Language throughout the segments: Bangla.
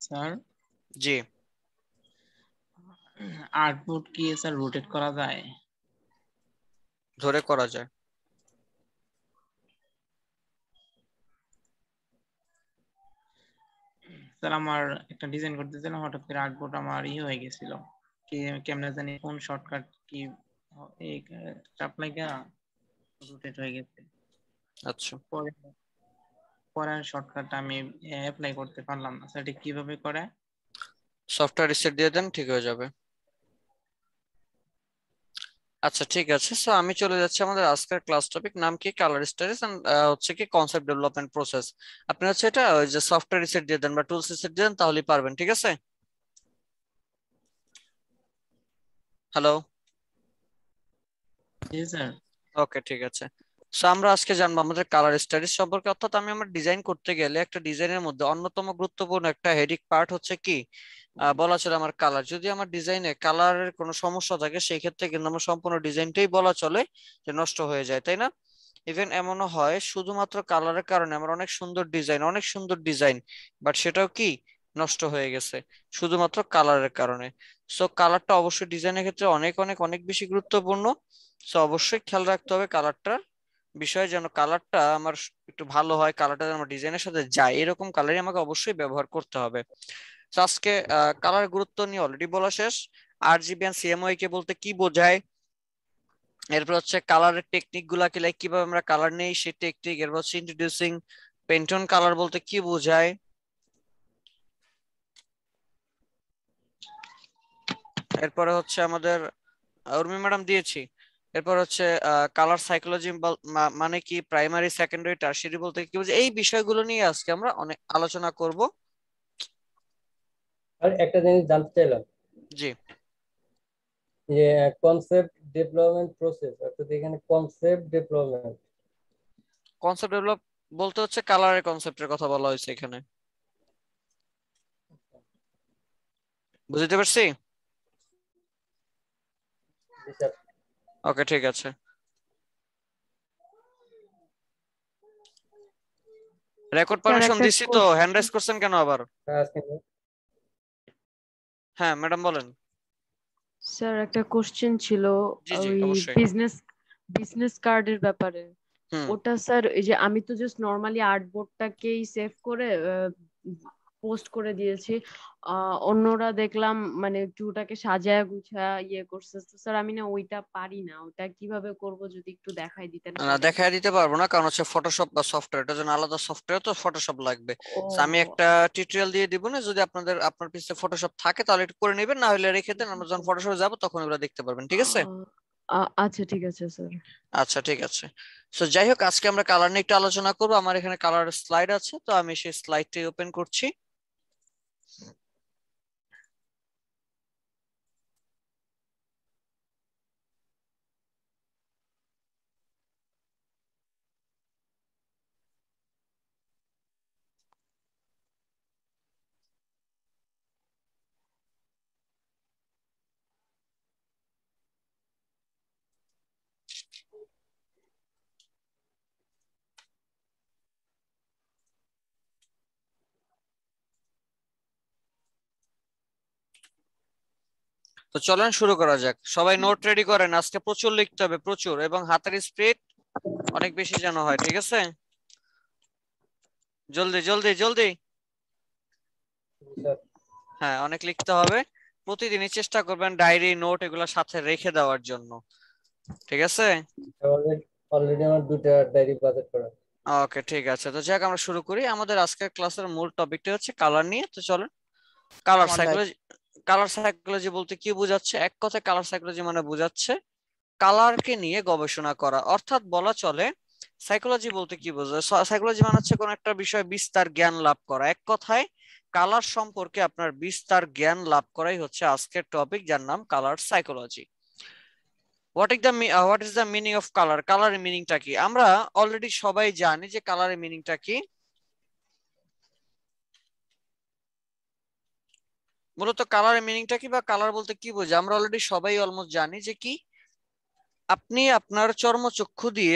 স্যার জি, আউটপুট কি স্যার রোটেট করা যায়? ধরে করা যায়। স্যার আমার একটা ডিজাইন করতেছিলাম, হঠাৎ করে আউটপুট আমার হয়ে গেছিল, কি কেমনে জানি কোন শর্টকাট কি এই চাপ লাগা রোটেট হয়ে গেছে। আচ্ছা, পরে পরে শর্টকাট আমি অ্যাপ্লাই করতে পারলাম না স্যার, এটা কিভাবে করে? সফটওয়্যার রিসেট দিয়ে দেন, ঠিক হয়ে যাবে। আচ্ছা ঠিক আছে, সো আমি চলে যাচ্ছি আমাদের আজকের ক্লাস টপিক, নাম কি কালার স্টাডিজ এন্ড হচ্ছে কি কনসেপ্ট ডেভেলপমেন্ট প্রসেস। আপনি হচ্ছে এটা ওই যে সফটওয়্যার রিসেট দিয়ে দেন বা টুলস রিসেট দিয়ে দেন, তাহলেই পারবেন। ঠিক আছে, হ্যালো, জি স্যার। ওকে ঠিক আছে। সো আমরা আজকে জানবো আমাদের কালার স্টাডিজ সম্পর্কে, অর্থাৎ আমি আমার ডিজাইন করতে গেলে একটা ডিজাইনের মধ্যে অন্যতম গুরুত্বপূর্ণ একটা হেডিক পার্ট হচ্ছে কি বলা চলে আমার কালার। যদি আমার ডিজাইনে কালারের কোনো সমস্যা থাকে সেই ক্ষেত্রে কিন্তু আমার সম্পূর্ণ ডিজাইনটাই বলা চলে যে নষ্ট হয়ে যায়, তাই না? ইভেন এমনও হয় শুধুমাত্র কালারের কারণে আমার অনেক সুন্দর ডিজাইন বাট সেটাও কি নষ্ট হয়ে গেছে শুধুমাত্র কালারের কারণে। সো কালারটা অবশ্যই ডিজাইনের ক্ষেত্রে অনেক অনেক অনেক বেশি গুরুত্বপূর্ণ। সো অবশ্যই খেয়াল রাখতে হবে কালারটার বিষয়ে, যেন কালারটা আমার একটু ভালো হয়, কালারটা যেন আমার ডিজাইনের সাথে যায়, এরকম কালারই আমাকে অবশ্যই ব্যবহার করতে হবে। তো আজকে কালার গুরুত্ব নিয়ে অলরেডি বলা শেষ। আরজিবি এন্ড সিএমওয়াই কে বলতে কি বোঝায়, এরপর হচ্ছে কালারের টেকনিক গুলা কি, লাইক কিভাবে আমরা কালার নেই সেই টেকনিক, এরপর হচ্ছে ইন্ট্রোডিউসিং পেন্টন কালার বলতে কি বোঝায়, এরপরে হচ্ছে আমাদের উর্মি ম্যাডাম দিয়েছি। এরপর হচ্ছে কালার সাইকোলজি মানে কি, প্রাইমারি সেকেন্ডারি টারশিয়ারি বলতে কি বোঝায়, এই বিষয়গুলো নিয়ে আজকে আমরা অনেক আলোচনা করব। আর একটা জিনিস জানতে চাইলাম জি, যে কনসেপ্ট ডেভেলপমেন্ট প্রসেস, অর্থাৎ এখানে কনসেপ্ট ডেভেলপমেন্ট কনসেপ্ট ডেভেলপ বলতে হচ্ছে কালারের কনসেপ্টের কথা বলা হয়েছে এখানে, বুঝতে পারছি? হিসাব। ওকে ঠিক আছে। রেকর্ড স্যার পারমিশন একটা দিছি তো, হ্যান্ড রাইজ করছেন কেন আবার? আজকে হ্যাঁ ম্যাডাম বলেন। স্যার একটা কোশ্চেন ছিল জি জি ওই অবশ্যই। বিজনেস বিজনেস কার্ডের ব্যাপারে। হুম। ওটা স্যার এই যে আমি তো জাস্ট নরমালি আর্টবোর্ডটাকেই সেভ করে পোস্ট করে দিয়েছি। অন্যরা দেখলাম মানে একটু ওটাকে সাজায় গুছায় ইয়ে করছে। তো স্যার আমি না ওইটা পারি না, ওটা কিভাবে করব যদি একটু দেখাই দিতেন না পরে। দেখায় দিতে পারবো না, কারণ হচ্ছে ফটোশপ বা সফটওয়্যার, এটার জন্য আলাদা সফটওয়্যার, তো ফটোশপ লাগবে। So, আমি ও একটা টিউটোরিয়াল দিয়ে দিব না, যদি আপনার পিছে ফটোশপ থাকে তাহলে একটু করে নেবেন, না হলে রেখে দেন, আমরা যখন ফটোশপে যাবো তখন ওগুলো দেখতে পারবেন। ঠিক আছে? আচ্ছা ঠিক আছে স্যার। আচ্ছা ঠিক আছে। সো যাই হোক, আজকে আমরা কালার নিয়ে একটু আলোচনা করবো। আমার এখানে কালার স্লাইড আছে, তো আমি সেই স্লাইডটাই ওপেন করছি। তো চলেন শুরু করা যাক। সবাই নোট রেডি করেন, আজকে প্রচুর লিখতে হবে, প্রচুর, এবং হাতের স্পিড অনেক বেশি যেন হয়। ঠিক আছে, জলদি জলদি জলদি। হিসাব। হ্যাঁ অনেক লিখতে হবে। প্রতিদিনই চেষ্টা করবেন ডায়েরি নোট এগুলো সাথে রেখে দেওয়ার জন্য। ঠিক আছে, অলরেডি অলরেডি আমার দুটা ডায়েরি বাজেট করা। ওকে ঠিক আছে। তো যাক আমরা শুরু করি। আমাদের আজকের ক্লাসের মূল টপিকটা হচ্ছে কালার নিয়ে। তো চলেন, কালার আমার ডাই সাইকোলজি। কালার সাইকোলজি বলতে কি বোঝাচ্ছে? এক কথায় কালার সাইকোলজি মানে বোঝাচ্ছে কালারকে নিয়ে গবেষণা করা, অর্থাৎ বলা চলে সাইকোলজি বলতে কি বোঝায়, সাইকোলজি মানে হচ্ছে কোন একটা বিষয় বিস্তার জ্ঞান লাভ করা। এক কথায় কালার সম্পর্কে আপনার বিস্তার জ্ঞান লাভ করাই হচ্ছে আজকের টপিক, যার নাম colour psychology. What is the meaning of colour? কালারের মিনিংটা কি? আমরা অলরেডি সবাই জানি যে কালারের মিনিংটা কি। মূলত কালারের মিনিংটা কি বা কালার বলতে কি বোঝায় আমরা অলরেডি সবাই অলমোস্ট জানি যে কি, আপনি আপনার চর্মচক্ষু দিয়ে,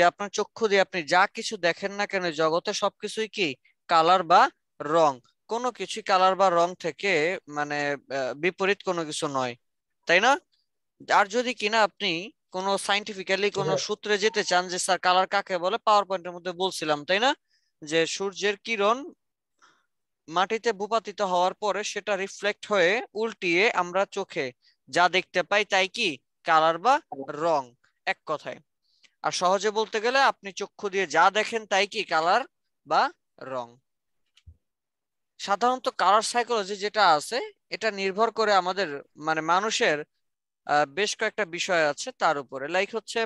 আপনি যা কিছু দেখেন না কেন জগতে, সবকিছুই কি কালার বা রং। কোনো কিছু কালার বা রং থেকে মানে বিপরীত কোনো কিছু নয়, তাই না? আর যদি কিনা আপনি কোনো সাইন্টিফিক্যালি কোনো সূত্রে যেতে চান যে স্যার কালার কাকে বলে, পাওয়ার পয়েন্টের মধ্যে বলছিলাম তাই না, যে সূর্যের কিরণ মাটিতে ভূপাতিত হওয়ার পরে সেটা রিফ্লেক্ট হয়ে উল্টিয়ে আমরা চোখে যা দেখতে পাই তাই কি কালার বা রং, এক কথায়। আর সহজে বলতে গেলে আপনি চক্ষু দিয়ে যা দেখেন তাই কি কালার বা রং। সাধারণত কালার সাইকোলজি যেটা আছে এটা নির্ভর করে আমাদের মানে মানুষের বেশ কয়েকটা বিষয় আছে তার উপরে। লাইক হচ্ছে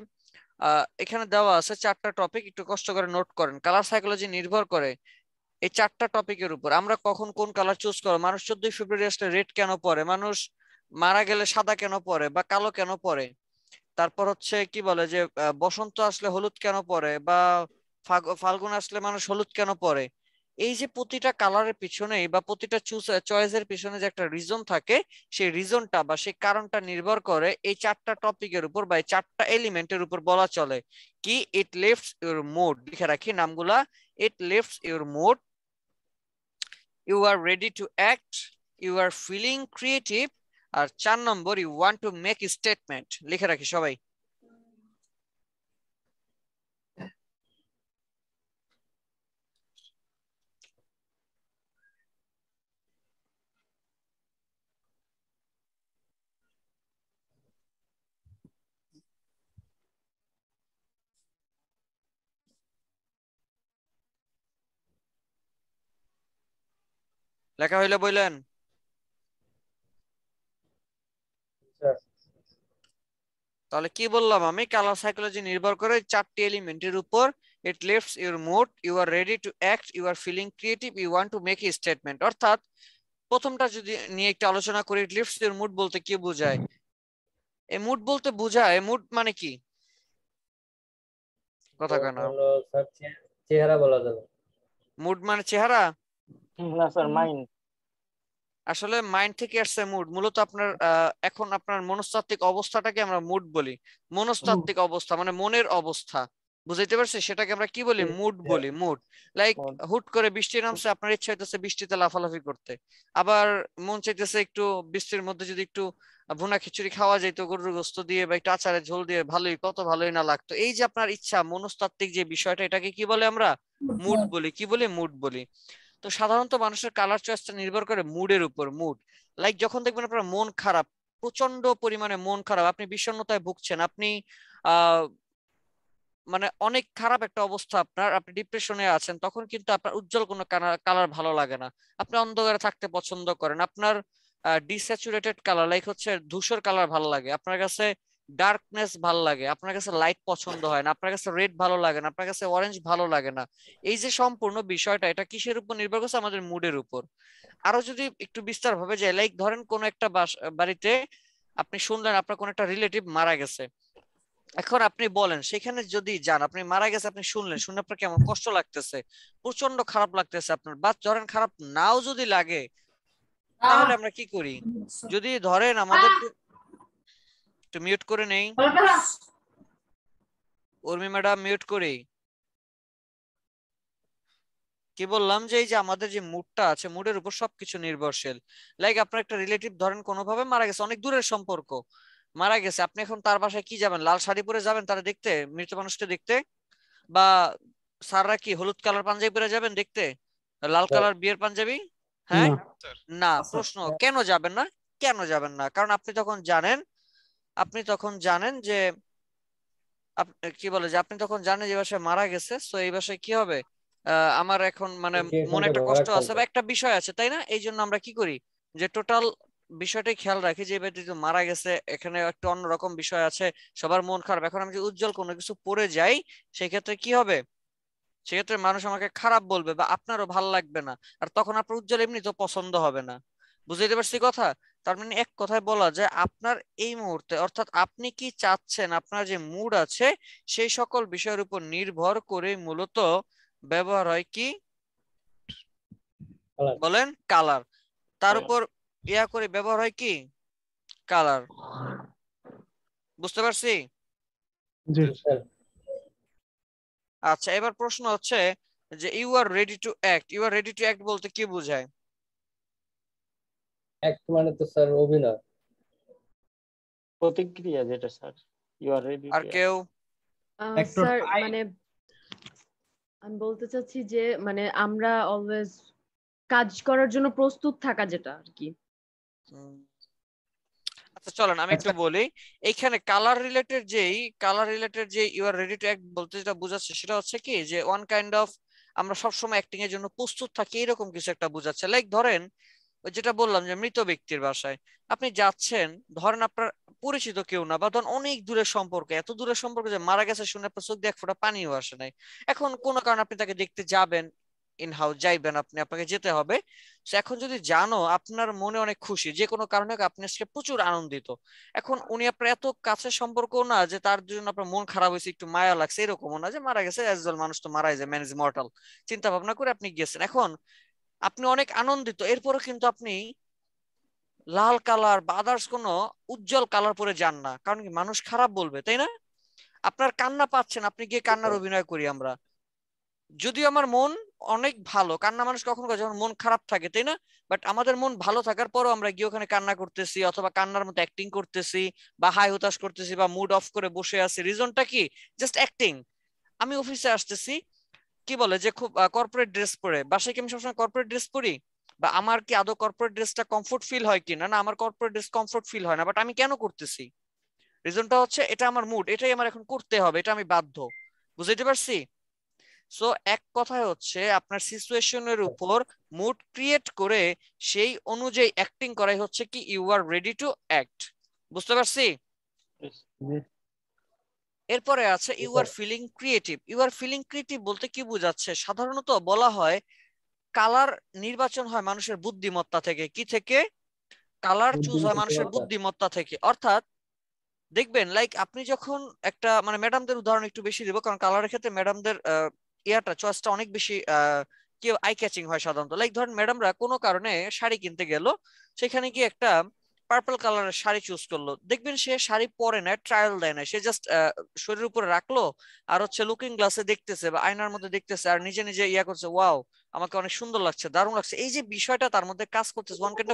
এখানে দেওয়া আছে 4টা টপিক, একটু কষ্ট করে নোট করেন। কালার সাইকোলজি নির্ভর করে এই 4টা টপিকের উপর। আমরা কখন কোন কালার চুজ করব, মানুষ 14 ফেব্রুয়ারি আসলে রেড কেন পরে, মানুষ মারা গেলে সাদা কেন পরে বা কালো কেন পরে, তারপর হচ্ছে কি বলে যে বসন্ত আসলে হলুদ কেন পরে, বা ফাল্গুন আসলে মানুষ হলুদ কেন পরে। এই যে প্রতিটা কালারের পিছনে বা প্রতিটা চয়েসের পিছনে যে একটা রিজন থাকে, সেই রিজনটা বা সেই কারণটা নির্ভর করে এই 4টা টপিকের উপর বা এই 4টা এলিমেন্টের উপর বলা চলে কি ইট লিফটস ইউর মুড। লিখে রাখি নামগুলা। It lifts your mood, you are ready to act, you are feeling creative, আর 4 number you want to make statement. লিখে রাখি সবাই। লেখা হইলে বললেন। তাহলে কি বললাম আমি, কালার সাইকোলজি নির্ভর করে 4টি এলিমেন্টের উপর। It lifts your mood, you are ready to act, you are feeling creative, you want to make a statement. অর্থাৎ প্রথমটা যদি নিয়ে একটু আলোচনা করি, ইট লিফটস ইউর মুড বলতে কি বোঝায়? এই মুড বলতে বোঝায়, মুড মানে কি? কথা কেন চেহারা বলা যাবে। মুড মানে চেহারা? না স্যার, মাইন্ড। আসলে মাইন্ড থেকে আসছে মুড। মূলত আপনার এখন আপনার মনস্তাত্ত্বিক অবস্থাটাকে আমরা মুড বলি। মনস্তাত্ত্বিক অবস্থা মানে মনের অবস্থা, বুঝাইতে পারছি? সেটাকে আমরা কি বলি? মুড বলি। মুড। লাইক হুট করে বৃষ্টি নামছে, আপনার ইচ্ছা হইতেছে বৃষ্টিতে লাফালাফি করতে, আবার মন চাইতেছে একটু বৃষ্টির মধ্যে যদি একটু ভুনা খিচুড়ি খাওয়া যেত গরুর গোস্ত দিয়ে বা একটু আচারের ঝোল দিয়ে, ভালোই, কত ভালোই না লাগতো। এই যে আপনার ইচ্ছা, মনস্তাত্ত্বিক যে বিষয়টা, এটাকে কি বলে? আমরা মুড বলি। কি বলি? মুড বলি। তো সাধারণত মানুষের কালার চয়েসটা নির্ভর করে মুডের উপর। মুড লাইক যখন দেখবেন আপনার মন খারাপ, প্রচন্ড পরিমাণে মন খারাপ, আপনি বিষণ্ণতায় ভুগছেন, আপনি আহ মানে অনেক খারাপ একটা অবস্থা আপনার, আপনি ডিপ্রেশনে আছেন, তখন কিন্তু আপনার উজ্জ্বল কোনো কালার ভালো লাগে না। আপনি অন্ধকারে থাকতে পছন্দ করেন। আপনার ডিস্যাচুরেটেড কালার লাইক হচ্ছে ধূসর কালার ভালো লাগে, আপনার কাছে ডার্কনেস ভালো লাগে, আপনার কাছে লাইট পছন্দ হয় না, আপনার কাছে রেড ভালো লাগে না, আপনার কাছে অরেঞ্জ ভালো লাগে না। এই যে সম্পূর্ণ বিষয়টা, এটা কিসের উপর নির্ভর করছে? আমাদের মুডের উপর। আরো যদি একটু বিস্তার ভাবে যাই, লাইক ধরেন কোন একটা বাড়িতে আপনি শুনলেন আপনার কোন একটা রিলেটিভ মারা গেছে। এখন আপনি বলেন, সেখানে যদি যান, আপনি মারা গেছে, আপনি শুনলেন, শুনে আপনার কেমন কষ্ট লাগতেছে? প্রচন্ড খারাপ লাগতেছে আপনার। বা ধরেন খারাপ নাও যদি লাগে, তাহলে আমরা কি করি? যদি ধরেন আমাদের একটু মিউট করে নেই, উর্মি ম্যাডাম মিউট করি। কি বললাম যে এই যে আমাদের যে মুডটা আছে, মুডের উপর সবকিছু নির্ভরশীল। লাইক আপনার একটা রিলেটিভ ধরেন কোনোভাবে মারা গেছে, অনেক দূরের সম্পর্ক মারা গেছে, আপনি এখন তার বাসায় কি যাবেন? লাল শাড়ি পরে যাবেন তারা দেখতে, মৃত মানুষটা দেখতে? বা স্যাররা কি হলুদ কালার পাঞ্জাবি পরে যাবেন দেখতে, লাল কালার বিয়ের পাঞ্জাবি? হ্যাঁ, না। প্রশ্ন কেন যাবেন না? কেন যাবেন না? কারণ আপনি তখন জানেন যে কি বলে যে আপনি তখন জানেন যে বাসায় মারা গেছে, তো এই বাসায় কি হবে, আমার এখন মানে মনে একটা কষ্ট আছে বা একটা বিষয় আছে, তাই না? এই জন্য আমরা কি করি, যে টোটাল বিষয়টাই খেয়াল রাখি যে এবার যদি মারা গেছে, এখানে একটা অন্যরকম বিষয় আছে, সবার মন খারাপ। এখন আমি যদি উজ্জ্বল কোনো কিছু পরে যাই, সেই ক্ষেত্রে কি হবে? সেক্ষেত্রে মানুষ আমাকে খারাপ বলবে বা আপনারও ভাল লাগবে না, আর তখন আপনার উজ্জ্বল এমনি তো পছন্দ হবে না। বুঝতে পারছি কথা? তার মানে এক কথায় বলা যায় আপনার এই মুহূর্তে, অর্থাৎ আপনি কি চাচ্ছেন, আপনার যে মুড আছে, সেই সকল বিষয়ের উপর নির্ভর করে মূলত ব্যবহার হয় কি বলেন? কালার। তার উপর ইয়া করে ব্যবহার হয় কি কালার। বুঝতে পারছি? আচ্ছা, এবার প্রশ্ন হচ্ছে যে you are ready to act. You are ready to act বলতে কি বোঝায়? অ্যাক্ট মানে তো স্যার অভিনয়। প্রতিক্রিয়া যেটা sir, you are ready are to কেউ? অ্যাক্টর স্যার মানে আমি বলতে চাচ্ছি যে মানে আমরা অলওয়েজ কাজ করার জন্য প্রস্তুত থাকা, যেটা আর কি। আচ্ছা চলেন আমি একটু বলি। এইখানে কালার রিলেটেড যে you are ready to act বলতে যেটা বোঝাচ্ছে সেটা হচ্ছে কি যে ওয়ান কাইন্ড অফ আমরা সবসময় অ্যাক্টিং এর জন্য প্রস্তুত থাকি, এরকম কিছু একটা বোঝাচ্ছে। লাইক ধরেন ওই যেটা বললাম যে মৃত ব্যক্তির বাসায় আপনি যাচ্ছেন, ধরেন আপনার পরিচিত কেউ না, বা ধরেন অনেক দূরের সম্পর্ক, এত দূরের সম্পর্ক যে মারা গেছে শুনে আপনার চোখ দিয়ে এক ফোঁটা পানিও আসে নাই। এখন কোনো কারণে আপনি তাকে দেখতে যাবেন, ইন হাউস যাইবেন, আপনাকে যেতে হবে। So, এখন যদি জানো আপনার মনে অনেক খুশি, যে কোনো কারণে হোক আপনি আজকে প্রচুর আনন্দিত। এখন উনি আপনার এত কাছের সম্পর্ক না যে তার জন্য আপনার মন খারাপ হয়েছে, একটু মায়া লাগছে, এরকমও না যে মারা গেছে, অ্যাজ ওয়েল মানুষ তো মারাই যায়, ম্যান ইজ মর্টাল, চিন্তা ভাবনা করে আপনি গেছেন। এখন আপনি অনেক আনন্দিত, এরপরও কিন্তু আপনি লাল কালার বা আদার্স কোনো উজ্জ্বল কালার পরে যান না, কারণ কি মানুষ খারাপ বলবে, তাই না? আপনার কান্না পাচ্ছেন, আপনি গিয়ে কান্নার অভিনয় করি আমরা। যদিও আমার মন অনেক ভালো, কান্না মানুষ কখন করে যখন মন খারাপ থাকে, তাই না? বাট আমাদের মন ভালো থাকার পরও আমরা গিয়ে ওখানে কান্না করতেছি, অথবা কান্নার মতো অ্যাক্টিং করতেছি, বা হাই হতাশ করতেছি, বা মুড অফ করে বসে আছি। রিজনটা কি? Just acting. আমি অফিসে আসতেছি, কি বলে যে খুব কর্পোরেট ড্রেস পরে, বাসায় কি আমি সবসময় কর্পোরেট ড্রেস পরি? বা আমার কি আদৌ কর্পোরেট ড্রেসটা কমফোর্ট ফিল হয় কিনা? না, আমার কর্পোরেট ড্রেস কমফোর্ট ফিল হয় না, বাট আমি কেন করতেছি? রিজনটা হচ্ছে এটা আমার মুড, এটাই আমার এখন করতে হবে, এটা আমি বাধ্য। বুঝতে পারছি? সো এক কথায় হচ্ছে আপনার সিচুয়েশনের উপর মুড ক্রিয়েট করে সেই অনুযায়ী অ্যাক্টিং করাই হচ্ছে কি you are ready to act. বুঝতে পারছি? এরপরে আছে you are feeling creative. You are feeling creative বলতে কি বোঝাচ্ছে? সাধারণত বলা হয় কালার নির্বাচন হয় মানুষের বুদ্ধিমত্তা থেকে। কি থেকে? কালার চুজ হয় মানুষের বুদ্ধিমত্তা থেকে। অর্থাৎ দেখবেন লাইক আপনি যখন একটা মানে ম্যাডামদের উদাহরণ একটু বেশি দিব, কারণ কালারের ক্ষেত্রে ম্যাডামদের চয়েসটা অনেক বেশি কি আই ক্যাচিং হয় সাধারণত। লাইক ধরেন ম্যাডামরা কোনো কারণে শাড়ি কিনতে গেল, সেখানে গিয়ে একটা পার্পল কালারের শাড়ি চুজ করলো, দেখবেন সে শাড়ি পরে না, ট্রায়াল দেয় না, সে জাস্ট শরীরের উপরে রাখলো, আর হচ্ছে লুকিং গ্লাসে দেখতেছে বা আয়নার মধ্যে দেখতেছে, আর নিজে নিজে ইয়া করছে, ওয়াও আমাকে অনেক সুন্দর লাগছে, দারুণ লাগছে। এই যে বিষয়টা তার মধ্যে কাজ করতেছে, ওয়ান কাইন্ড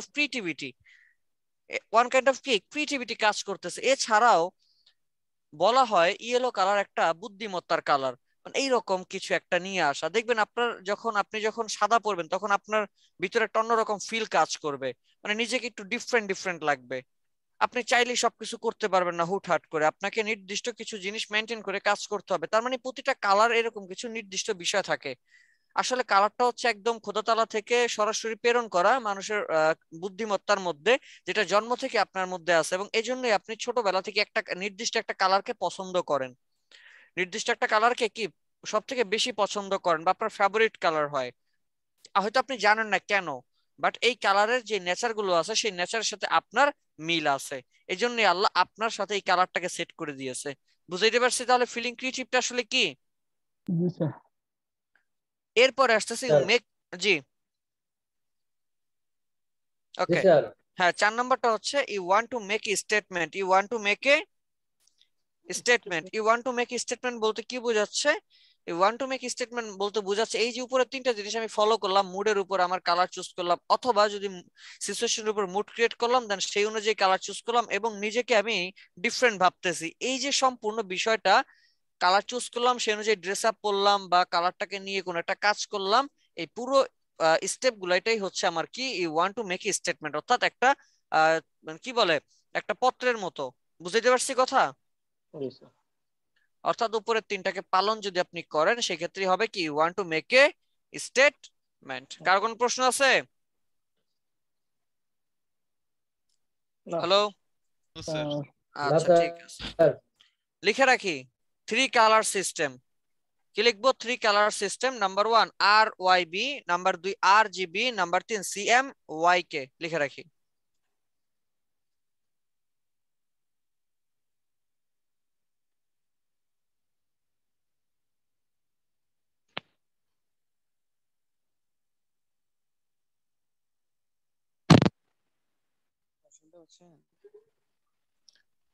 অফ ক্রিয়েটিভিটি কাজ করতেছে। এছাড়াও বলা হয় ইয়েলো কালার একটা বুদ্ধিমত্তার কালার, মানে এইরকম কিছু একটা নিয়ে আসা। দেখবেন আপনি যখন সাদা পরবেন তখন আপনার ভিতরে একটা অন্যরকম ফিল কাজ করবে, মানে নিজেকে একটু ডিফারেন্ট ডিফারেন্ট লাগবে। আপনি চাইলেই সবকিছু করতে পারবেন না হুটহাট করে, আপনাকে নির্দিষ্ট কিছু জিনিস মেনটেন করে কাজ করতে হবে। তার মানে প্রতিটা কালার এরকম কিছু নির্দিষ্ট বিষয় থাকে। আসলে কালারটা হচ্ছে একদম খোদাতলা থেকে সরাসরি প্রেরণ করা মানুষের বুদ্ধিমত্তার মধ্যে, যেটা জন্ম থেকে আপনার মধ্যে আছে, এবং এই জন্যই আপনি ছোটবেলা থেকে একটা নির্দিষ্ট একটা কালারকে পছন্দ করেন, নির্দিষ্ট একটা কালারকে কি সব থেকে বেশি পছন্দ করেন, বা আপনার ফেভারিট কালার হয়। হয়তো আপনি জানেন না কেন, বাট এই কালারের যে নেচার গুলো আছে সেই নেচারের সাথে আপনার মিল আছে, এই জন্যই আল্লাহ আপনার সাথে এই কালারটাকে সেট করে দিয়েছে। বুঝাইতে পারছি তাহলে ফিলিং ক্রিয়েটিভটা আসলে কি? এরপরে আসতেছে মেক। জি ওকে। হ্যাঁ, 4 নাম্বারটা হচ্ছে you want to make a statement. You want to make a statement. You want to make statement বলতে কি বোঝাচ্ছে? You want to make statement বলতে বোঝাচ্ছে এই যে উপরে তিনটা জিনিস আমি ফলো করলাম, মুডের উপর আমার কালার চুজ করলাম, অথবা যদি সিচুয়েশনের উপর মুড ক্রিয়েট করলাম দেন সেই অনুযায়ী কালার চুজ করলাম, এবং নিজেকে আমি ডিফারেন্ট ভাবতেছি, এই যে সম্পূর্ণ বিষয়টা, কালার চুজ করলাম সেই অনুযায়ী ড্রেস আপ করলাম বা কালারটাকে নিয়ে কোনো একটা কাজ করলাম, এই পুরো স্টেপ গুলো এটাই হচ্ছে আমার কি you want to make a statement. অর্থাৎ একটা মানে কি বলে একটা পত্রের মতো। বুঝতে পারছি কথা? অর্থাৎ উপরের তিনটাকে পালন যদি আপনি করেন সেক্ষেত্রে হবে কি you want to make a statement. কার কোন প্রশ্ন আছে? হ্যালো? আচ্ছা ঠিক আছে, লিখে রাখি 3 কালার সিস্টেম। কি লিখবো? 3 কালার সিস্টেম। নাম্বার 1 আর ওয়াই বি, নাম্বার 2 আর জিবি, নাম্বার 3 সিএম ওয়াই কে। লিখে রাখি।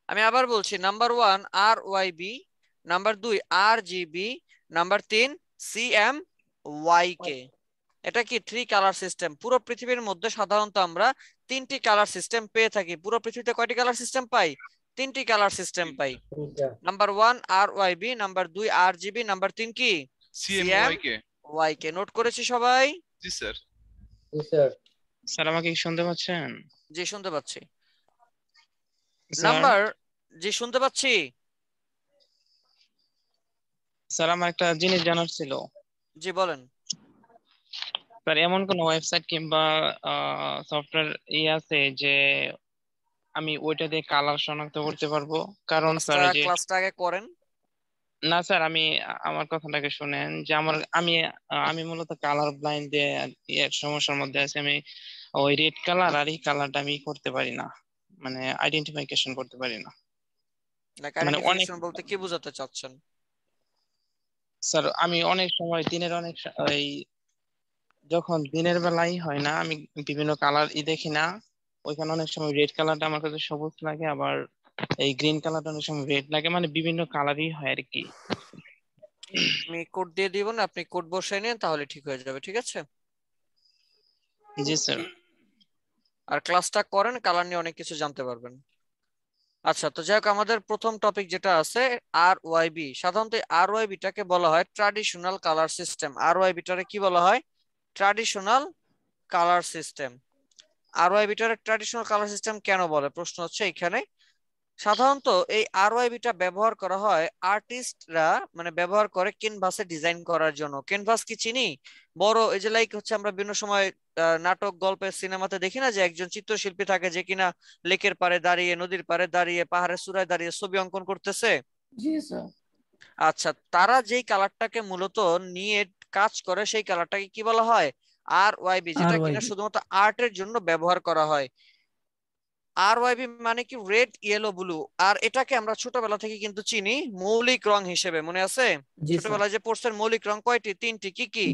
আমি আবার বলছি, নাম্বার 1 আর ওয়াই বি, নাম্বার 2 আর জিবি, নাম্বার 3 সিএম ওয়াই কে। এটা কি 3 কালার সিস্টেম। পুরো পৃথিবীর মধ্যে সাধারণত আমরা 3টি কালার সিস্টেম পেয়ে থাকি। পুরো পৃথিবীতে কয়টি কালার সিস্টেম পাই? 3টি কালার সিস্টেম পাই। তিনটা। Number 1 RYB, number 2 RGB, number 3 কি CMYK। CMYK। নোট করেছি সবাই? জি স্যার। জি স্যার। স্যার আমাকে কি শুনতে পাচ্ছেন? জি শুনতে পাচ্ছি। স্যার নাম্বার জি শুনতে পাচ্ছি। স্যার আমার একটা জিনিস জানার ছিল। জি বলেন। স্যার এমন কোন ওয়েবসাইট কিংবা সফটওয়্যার আছে যে আমি ওইটা দিয়ে কালার শনাক্ত করতে পারবো? কারণ স্যার ওই যে ক্লাসটা আগে করেন। না স্যার, আমি আমার কথাটাকে শুনেন যে আমি মূলত কালার ব্লাইন্ড দিয়ে এর সমস্যার মধ্যে আছি। আমি ওই রেড কালার আর এই কালারটা আমি করতে পারি না, মানে আইডেন্টিফিকেশন করতে পারি না। লাইক মানে অনেক আইডেন্টিফিকেশন বলতে কি বোঝাতে চাচ্ছেন? স্যার আমি অনেক সময় দিনের ওই যখন দিনের বেলায় হয় না, আমি বিভিন্ন কালার দেখি না, ওইখানে অনেক সময় রেড কালারটা আমার কাছে সবুজ লাগে, আবার এই গ্রিন কালারটা অনেক সময় রেড লাগে, মানে বিভিন্ন কালারই হয় আর কি। আমি কোড দিয়ে দিব না, আপনি কোড বসাই নেন তাহলে ঠিক হয়ে যাবে। ঠিক আছে? জি স্যার। আর ক্লাসটা করেন, কালার নিয়ে অনেক কিছু জানতে পারবেন। আচ্ছা, তো যাই হোক, আমাদের প্রথম টপিক যেটা আছে RYB। সাধারণত RYB টাকে বলা হয় ট্র্যাডিশনাল কালার সিস্টেম। RYB টারে কি বলা হয়? Traditional colour system. RYB টারে ট্র্যাডিশনাল কালার সিস্টেম কেন বলে? প্রশ্ন হচ্ছে এখানে। সাধারণত এই RYB টা ব্যবহার করা হয় আর্টিস্টরা, মানে ব্যবহার করে ক্যানভাসে ডিজাইন করার জন্য। ক্যানভাস কি চিনি? বড় এই যে লাইক হচ্ছে আমরা বিভিন্ন সময় নাটক, গল্পের, সিনেমাতে দেখি না যে একজন চিত্রশিল্পী থাকে যে কিনা লেকের পাড়ে দাঁড়িয়ে, নদীর পাড়ে দাঁড়িয়ে, পাহাড়ের চূড়ায় দাঁড়িয়ে ছবি অঙ্কন করতেছে। জি স্যার। আচ্ছা, তারা যেই কালারটাকে মূলত নিয়ে কাজ করে সেই কালারটাকে কি বলা হয়? RYB, যেটা কিনা শুধুমাত্র আর্টের জন্য ব্যবহার করা হয়। RYB মানে কি? Red, yellow, blue. আর এটাকে আমরা ছোটবেলা থেকে কিন্তু চিনি মৌলিক রং হিসেবে। মনে আছে ছোটবেলায় যে পড়ছেন মৌলিক রং কয়টি? 3টি। কি কি?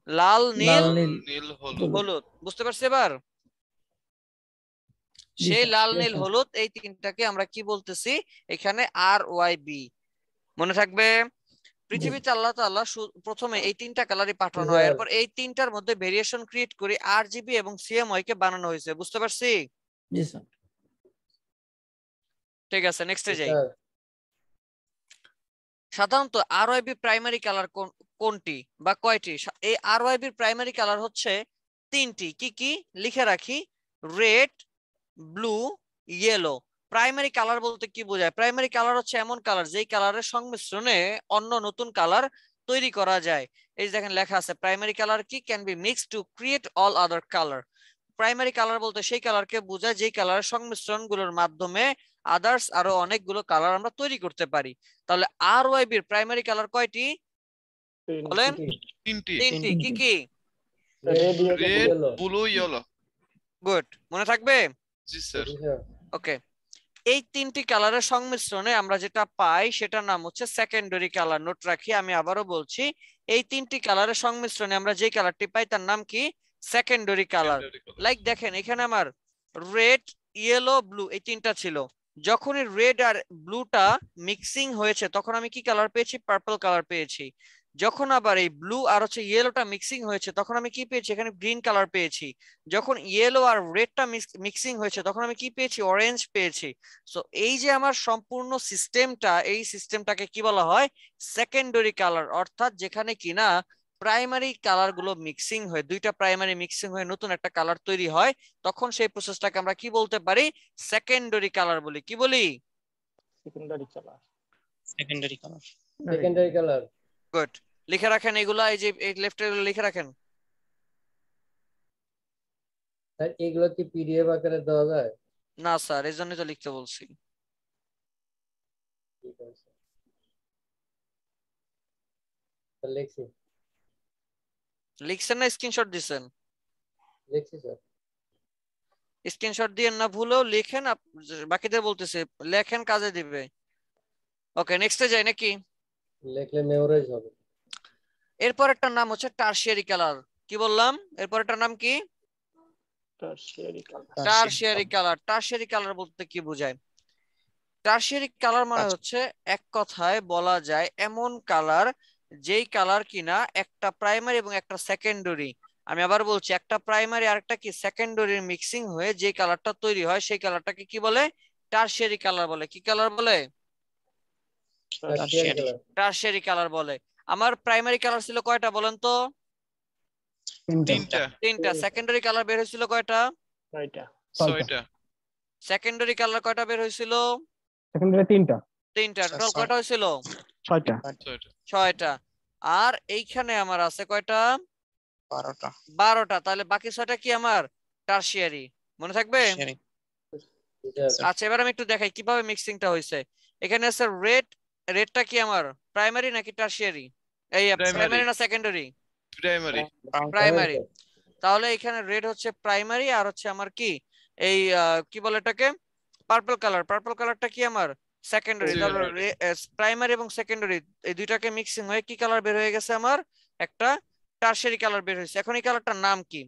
লাল, নীল, নীল, হলুদ। হলুদ। বুঝতে পারছি এবার? সেই লাল, নীল, হলুদ এই 3টাকে আমরা কি বলতেছি এখানে? RYB। মনে থাকবে? পৃথিবীতে আল্লাহ তাআলা প্রথমে এই 3টা কালারই পাঠানো হয়, এরপর এই 3টার মধ্যে ভেরিয়েশন ক্রিয়েট করে RGB এবং CMYK কে বানানো হয়েছে। বুঝতে পারছি? জি স্যার। ঠিক আছে, নেক্সটে যাই। সাধারণত RYB প্রাইমারি কালার কোনটি বা কয়টি? এই RYB প্রাইমারি কালার হচ্ছে 3টি। কি কি? লিখে রাখি। Red, blue, yellow. Primary colour বলতে কি বোঝায়? প্রাইমারি কালার হচ্ছে এমন কালার যেই কালারের সংমিশ্রণে অন্য নতুন কালার তৈরি করা যায়। এই যে দেখেন লেখা আছে প্রাইমারি কালার কি can be mixed to create all other colour. Primary colour বলতে সেই কালারকে বোঝায় যেই কালারের সংমিশ্রণ গুলোর মাধ্যমে আদার্স আরো অনেকগুলো কালার আমরা তৈরি করতে পারি। তাহলে RYB এর প্রাইমারি কালার কয়টি বলেন? 3টি। 3টি। কি কি? Red, blue, yellow. গুড, মনে থাকবে? জি স্যার। ওকে। এই 3টি কালারের সংমিশ্রণে আমরা যেটা পাই সেটার নাম হচ্ছে সেকেন্ডারি কালার। নোট রাখি, আমি আবারও বলছি, এই 3টি কালারের সংমিশ্রণে আমরা যে কালারটি পাই তার নাম কি? Secondary colour. লাইক দেখেন এখানে আমার রেড, ইয়েলো, ব্লু এই 3টা ছিল। যখনই রেড আর ব্লুটা মিক্সিং হয়েছে তখন আমি কি কালার পেয়েছি? পার্পল কালার পেয়েছি। যখন আবার এই ব্লু আর হচ্ছে ইয়েলোটা মিক্সিং হয়েছে তখন আমি কি পেয়েছি? এখানে গ্রিন কালার পেয়েছি। যখন ইয়েলো আর রেডটা মিক্সিং হয়েছে তখন আমি কি পেয়েছি? অরেঞ্জ পেয়েছি। সো এই যে আমার সম্পূর্ণ সিস্টেমটা, এই সিস্টেমটাকে কি বলা হয়? Secondary colour. অর্থাৎ যেখানে কিনা প্রাইমারি কালার গুলো মিক্সিং হয়ে, দুইটা প্রাইমারি মিক্সিং হয়ে নতুন একটা কালার তৈরি হয়, তখন সেই প্রসেসটাকে আমরা কি বলতে পারি? সেকেন্ডারি কালার বলি। কি বলি? Secondary colour. Secondary colour. Secondary colour. Good, লিখে রাখেন এগুলা, এই যে লেফটে লিখে রাখেন। স্যার এগুলো কি পিডিএফ আকারে দেওয়া যায়? না স্যার, এই জন্যই তো লিখতে বলছি। ঠিক আছে স্যার, লিখছি। লিখছেন না স্ক্রিনশট দিছেন? লিখছি স্যার। স্ক্রিনশট দিয়ে না, ভুলেও লিখেন। বাকিদের বলতেছে লেখেন, কাজে দিবে। ওকে, নেক্সটে যাই নাকি? লিখলে মেমোরাইজ হবে। এরপরেরটার নাম হচ্ছে টারশিয়ারি কালার। কি বললাম? এরপরেরটার নাম কি? Tertiary colour. Tertiary colour. Tertiary colour বলতে কি বোঝায়? টারশিয়ারি কালার মানে হচ্ছে এক কথায় বলা যায় এমন কালার যেই কালার কিনা একটা প্রাইমারি এবং একটা সেকেন্ডারি, আমি আবার বলছি, একটা প্রাইমারি আর একটা কি সেকেন্ডারি মিক্সিং হয়ে যে কালারটা তৈরি হয় সেই কালারটাকে কি বলে? টারশিয়ারি কালার বলে। কি কালার বলে? Tertiary colour. টারশিয়ারি কালার বলে। আমার প্রাইমারি কালার ছিল কয়টা বলেন তো? তিনটা। তিনটা। সেকেন্ডারি কালার বের হয়েছিল কয়টা? ছয়টা। সেকেন্ডারি কালার কয়টা বের হয়েছিল? সেকেন্ডারি তিনটা। তিনটা। টোটাল কয়টা হয়েছিল? ছয়টা। ছয়টা। আর এইখানে আমার আছে কয়টা? 12টা। 12টা। তাহলে বাকি 6টা কি আমার? টারশিয়ারি। মনে থাকবে? আচ্ছা, এবার আমি একটু দেখাই কিভাবে মিক্সিংটা হয়েছে। এখানে আছে রেড। রেডটা কি আমার প্রাইমারি নাকি টারশিয়ারি? এই প্রাইমারি না সেকেন্ডারি? প্রাইমারি। প্রাইমারি। তাহলে এখানে রেড হচ্ছে প্রাইমারি আর হচ্ছে আমার কি এই কি বলে এটাকে পার্পল কালার। পার্পল কালারটা কি আমার সেকেন্ডারি। তাহলে প্রাইমারি এবং সেকেন্ডারি এই দুইটাকে মিক্সিং হয়ে কি কালার বের হয়ে গেছে আমার? একটা টারশিয়ারি কালার বের হয়েছে। এখন এই কালারটার নাম কি?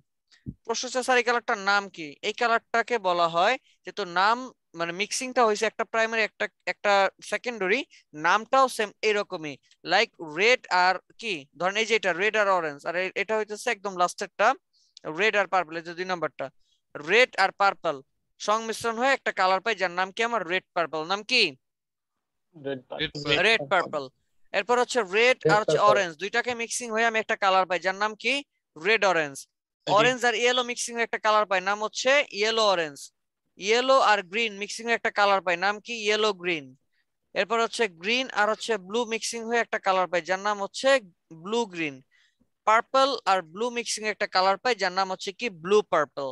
প্রশ্ন হচ্ছে স্যার এই কালারটার নাম কি? এই কালারটাকে বলা হয় যেহেতু নাম মানে মিক্সিংটা হয়েছে একটা প্রাইমারি একটা একটা সেকেন্ডারি, নামটাও সেম এরকমই। লাইক রেড আর কি ধরেন এই যে এটা রেড আর অরেঞ্জ, আর এটা হইতেছে একদম লাস্টেরটা রেড আর পার্পল। এই যে 2 নাম্বারটা রেড আর পার্পল সংমিশ্রণ হয়ে একটা কালার পাই যার নাম কি আমার রেড পার্পল। নাম কি? Red purple. এরপর হচ্ছে রেড আর হচ্ছে অরেঞ্জ দুইটাকে মিক্সিং হয়ে আমি একটা কালার পাই যার নাম কি? Red orange. অরেঞ্জ আর ইয়েলো মিক্সিং হয়ে একটা কালার পাই, নাম হচ্ছে ইয়েলো অরেঞ্জ। ইয়েলো আর গ্রিন মিক্সিং হয়ে একটা কালার পাই, নাম কি? Yellow green. এরপর হচ্ছে গ্রিন আর হচ্ছে ব্লু মিক্সিং হয়ে একটা কালার পাই যার নাম হচ্ছে ব্লু গ্রিন। পার্পল আর ব্লু মিক্সিং একটা কালার পাই যার নাম হচ্ছে কি? Blue purple.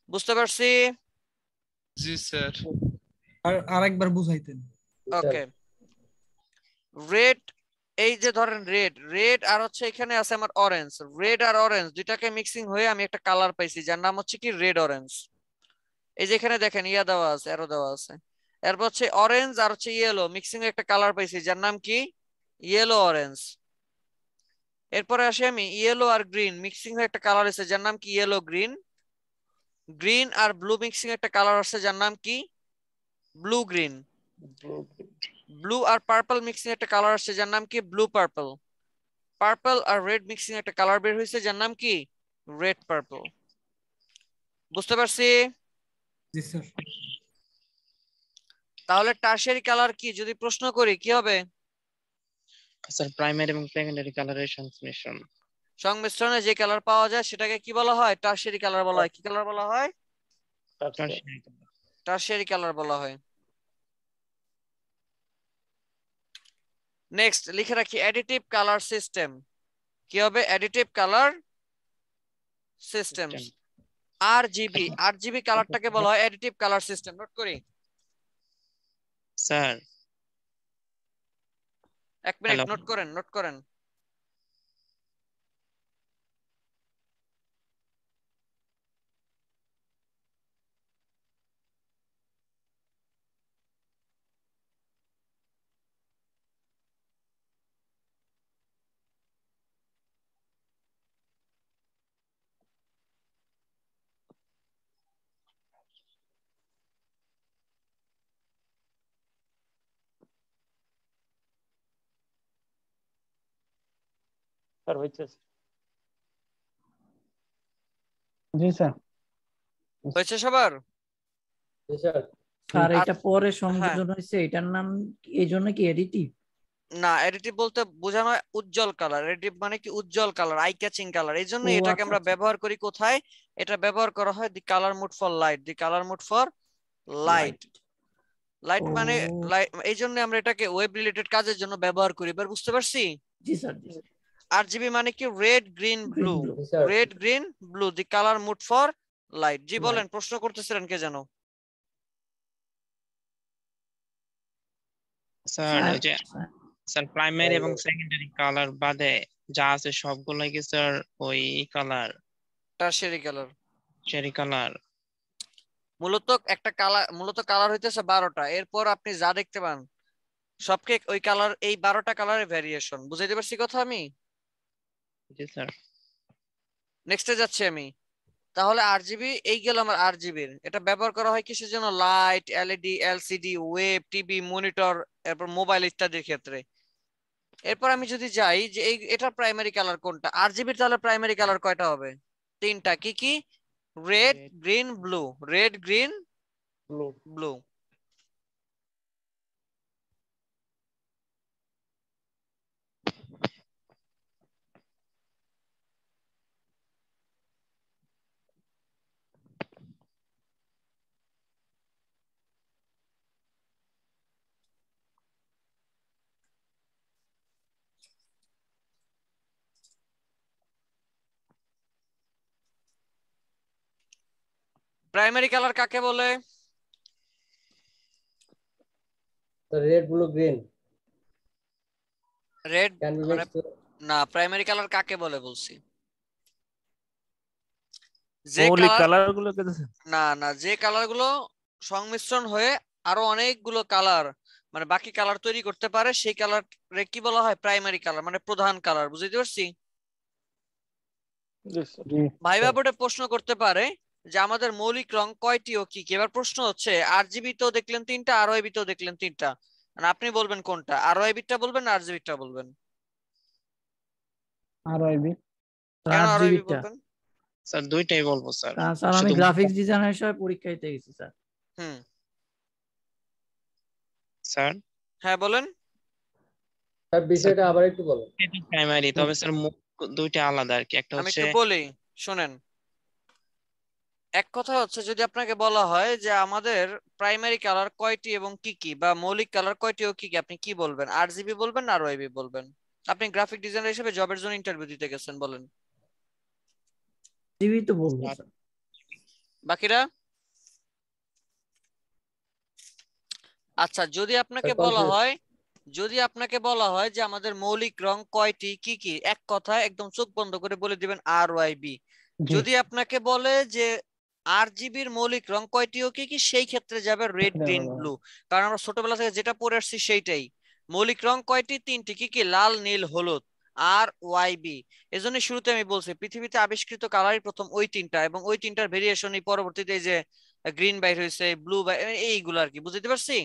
বুঝতে পারছি? জি স্যার। আর আরেকবার বুঝাইতেন। ওকে। রেড, এই যে ধরেন রেড রেড আর হচ্ছে এখানে আছে আমার অরেঞ্জ। রেড আর অরেঞ্জ দুইটাকে মিক্সিং হয়ে আমি একটা কালার পাইছি যার নাম হচ্ছে কি? Red orange. এই যে এখানে দেখেন ইয়া দেওয়া আছে, অ্যারো দেওয়া আছে। এরপর হচ্ছে অরেঞ্জ আর হচ্ছে ইয়েলো মিক্সিং একটা কালার পাইছি যার নাম কি? Yellow orange. এরপরে আসি আমি ইয়েলো আর গ্রিন মিক্সিং হয়ে একটা কালার আছে যার নাম কি? Yellow green. গ্রিন আর ব্লু মিক্সিং একটা কালার আছে যার নাম কি? Blue green. ব্লু আর পার্পল মিক্সিং একটা কালার আসছে যার নাম কি? Blue purple. পার্পল আর রেড মিক্সিং একটা কালার বের হয়েছে যার নাম কি? Red purple. বুঝতে পারছি? জি স্যার। তাহলে টারশিয়ারি কালার কি যদি প্রশ্ন করি কি হবে? স্যার প্রাইমারি এবং সেকেন্ডারি কালারের সংমিশ্রণ। সংমিশ্রণে যে কালার পাওয়া যায় সেটাকে কি বলা হয়? টারশিয়ারি কালার বলা হয়। কি কালার বলা হয়? টারশিয়ারি কালার বলা হয়। নেক্সট লিখে রাখি অ্যাডিটিভ কালার সিস্টেম। কি হবে? Additive colour system. RGB. RGB কালারটাকে বলা হয় অ্যাডিটিভ কালার সিস্টেম। নোট করি স্যার। 1 মিনিট নোট করেন নোট করেন। জি স্যার। হয়েছে সবার? স্যার এটা পরে সংযোজন হয়েছে, এটার নাম এই জন্য কি এডিটিভ? না, এডিটিভ বলতে বোঝানো হয় উজ্জ্বল কালার। এডিটিভ মানে কি? উজ্জ্বল কালার, আই ক্যাচিং কালার। এই জন্য এটাকে আমরা ব্যবহার করি কোথায়? এটা ব্যবহার করা হয় the colour mood for light. The colour mood for light. Light মানে এই জন্য আমরা এটাকে ওয়েব রিলেটেড কাজের জন্য ব্যবহার করি। এবার বুঝতে পারছি? জি স্যার। আরজিবি মানে কি? Red green blue. Red green blue, the colour mood for light. জি বলেন, প্রশ্ন করতেছিলেন কে জানো? স্যার ওই যে স্যার প্রাইমারি এবং সেকেন্ডারি কালার বাদে যা আছে সবগুলাই কি স্যার ওই colour? Tertiary colour. Cherry colour. মূলত একটা কালার, মূলত কালার হইতেছে 12টা। এরপর আপনি যা দেখতে পান সবকে ওই কালার, এই 12টা কালারের ভ্যারিয়েশন। বুঝাইতে পারছি কথা আমি? জি স্যার। নেক্সটে যাচ্ছি আমি। তাহলে আরজিবি এই গেল আমার আরজিবির। এটা ব্যবহার করা হয় কিসের জন্য? Light, LED, LCD, web, TV, monitor, এরপর মোবাইল ইত্যাদির ক্ষেত্রে। এরপর আমি যদি যাই যে এই এটা প্রাইমারি কালার কোনটা? আরজিবির তাহলে প্রাইমারি কালার কয়টা হবে? তিনটা কি কি? Red, green, blue. Red, green, blue. Primary colour কাকে বলে? Red blue green red can be মানে মিক্সড। না, প্রাইমারি কালার কাকে বলে বলছি? যে মৌলিক কালার, কালার গুলোকে না না, যে কালার গুলো সংমিশ্রণ হয়ে আরো অনেকগুলো কালার মানে বাকি কালার তৈরি করতে পারে, সেই কালারে কি বলা হয়? প্রাইমারি কালার, মানে প্রধান কালার। বুঝতে পারছি? জি ভাইবা বোর্ডে প্রশ্ন করতে পারে যে আমাদের মৌলিক রং কয়টি ও কি কি। এবার প্রশ্ন হচ্ছে আরজিবি তো দেখলেন তিনটা, আরওআইবি তো দেখলেন তিনটা, মানে আপনি বলবেন কোনটা? আরওআইবি টা বলবেন না আরজিবি টা বলবেন? আর আইবি। কেন আরওআইবি আরজিবিটা। বলবেন? স্যার দুইটাই বলবো স্যার। স্যার আমি শুধু গ্রাফিক্স ডিজাইনের হিসেবে পরীক্ষা দিতে গেছি স্যার। হুম, স্যার হ্যাঁ বলেন। স্যার বিষয়টা আবার একটু বলুন। প্রাইমারি, তবে স্যার দুইটা আলাদা আর কি। একটা আমি হচ্ছে একটু বলি, শুনেন। এক কথা হচ্ছে যদি আপনাকে বলা হয় যে আমাদের প্রাইমারি কালার কয়টি এবং কি কি, বা মৌলিক কালার কয়টি ও কি কি, আপনি কি বলবেন? আরজিবি বলবেন না আরওআইবি বলবেন? আপনি গ্রাফিক ডিজাইনার হিসেবে জবের জন্য ইন্টারভিউ দিতে গেছেন, বলেন। আরজিবি তো বলবো স্যার। বাকিরা? আচ্ছা, যদি আপনাকে স্যার বলা কনফিউজ। হয়, যদি আপনাকে বলা হয় যে আমাদের মৌলিক রং কয়টি কি কি, এক কথায় একদম চোখ বন্ধ করে বলে দিবেন আরওআইবি। জি যদি আপনাকে বলে যে আরজিবির মৌলিক রং কয়টি ও কি কি, সেই ক্ষেত্রে যাবে রেড, গ্রিন, ব্লু। কারণ আমরা ছোটবেলা থেকে যেটা পড়ে আসছি সেইটাই। মৌলিক রং কয়টি? তিনটি। কি কি? লাল, নীল, হলুদ। আর ওয়াইবি। এজন্য শুরুতে আমি বলছি পৃথিবীতে আবিষ্কৃত কালারই প্রথম ওই তিনটা, এবং ওই তিনটার ভেরিয়েশনই পরবর্তীতে এই যে গ্রিন বাইর হয়েছে, ব্লু বাইর, এইগুলো আর কি। বুঝতে পারছি?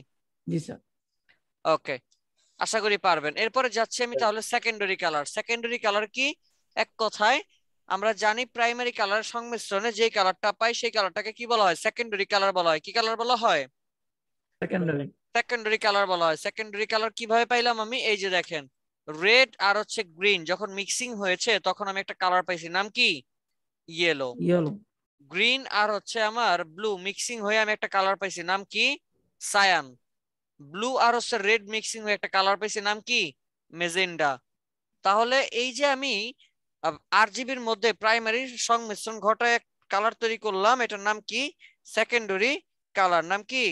জি স্যার। ওকে, আশা করি পারবেন। এরপরে যাচ্ছি আমি তাহলে সেকেন্ডারি কালার। সেকেন্ডারি কালার কি? এক কথায় আমরা জানি প্রাইমারি কালার সংমিশ্রণে যে কালারটা পাই সেই কালারটাকে কি বলা হয়? সেকেন্ডারি কালার বলা হয়। কি কালার বলা হয়? সেকেন্ডারি। সেকেন্ডারি কালার বলা হয়। সেকেন্ডারি কালার কিভাবে পাইলাম আমি? এই যে দেখেন, রেড আর হচ্ছে গ্রিন যখন মিক্সিং হয়েছে তখন আমি একটা কালার পাইছি, নাম কি? ইয়েলো। ইয়েলো। গ্রিন আর হচ্ছে আমার ব্লু মিক্সিং হয়ে আমি একটা কালার পাইছি, নাম কি? সায়ান। ব্লু আর হচ্ছে রেড মিক্সিং হয়ে একটা কালার পাইছি, নাম কি? মেজেন্ডা। তাহলে এই যে আমি আরজিবির মধ্যে প্রাইমারি সংমিশ্রণ ঘটায় কালার তৈরি করলাম, এটার নাম কি? Secondary colour. নাম কি?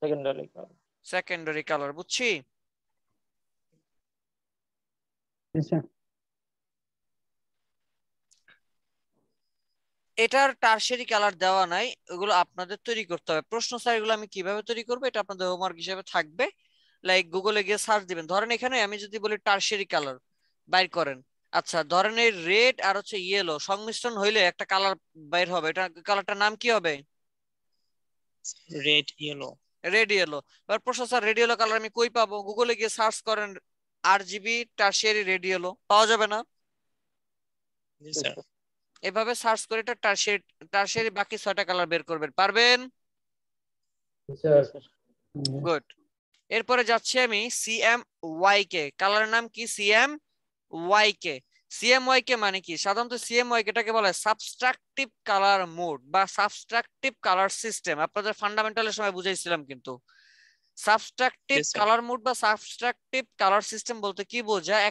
Secondary colour. Secondary colour. বুঝছি? এটার টারশারি কালার দেওয়া নাই, এগুলো আপনাদের তৈরি করতে হবে। প্রশ্ন স্যার এগুলো আমি কিভাবে তৈরি করবো এটা আপনাদের হোমওয়ার্ক হিসেবে থাকবে। লাইক গুগলে গিয়ে সার্চ দিবেন। ধরেন এখানে আমি যদি বলি টারশারি কালার বাইর করেন, আচ্ছা ধরেন এই রেড আর হচ্ছে ইয়েলো সংমিশ্রণ হইলে একটা কালার বাইর হবে, এটা কালারটার নাম কি হবে? Red yellow. Red yellow. এবার প্রশ্ন স্যার রেড ইয়েলো কালার আমি কই পাবো? গুগলে গিয়ে সার্চ করেন আরজিবি টারশিয়ারি রেড ইয়েলো, পাওয়া যাবে না? জি স্যার। এভাবে সার্চ করে এটা টারশিয়ারি বাকি 6টা কালার বের করবেন, পারবেন? Sir good. এরপরে যাচ্ছি আমি সিএম ওয়াই কে। কালারের নাম কি? সিএম ওয়াই কে। সিএম ওয়াই কে মানে কি? সাধারণত সিএম ওয়াই কেটাকে বলা হয় সাবস্ট্রাকটিভ কালার মোড বা সাবস্ট্রাকটিভ কালার সিস্টেম। আপনাদের ফান্ডামেন্টালের সময় বুঝাইছিলাম কিন্তু। সাবস্ট্রাকটিভ Yes, sir. কালার মোড বা সাবস্ট্রাকটিভ কালার সিস্টেম বলতে কি বোঝায়?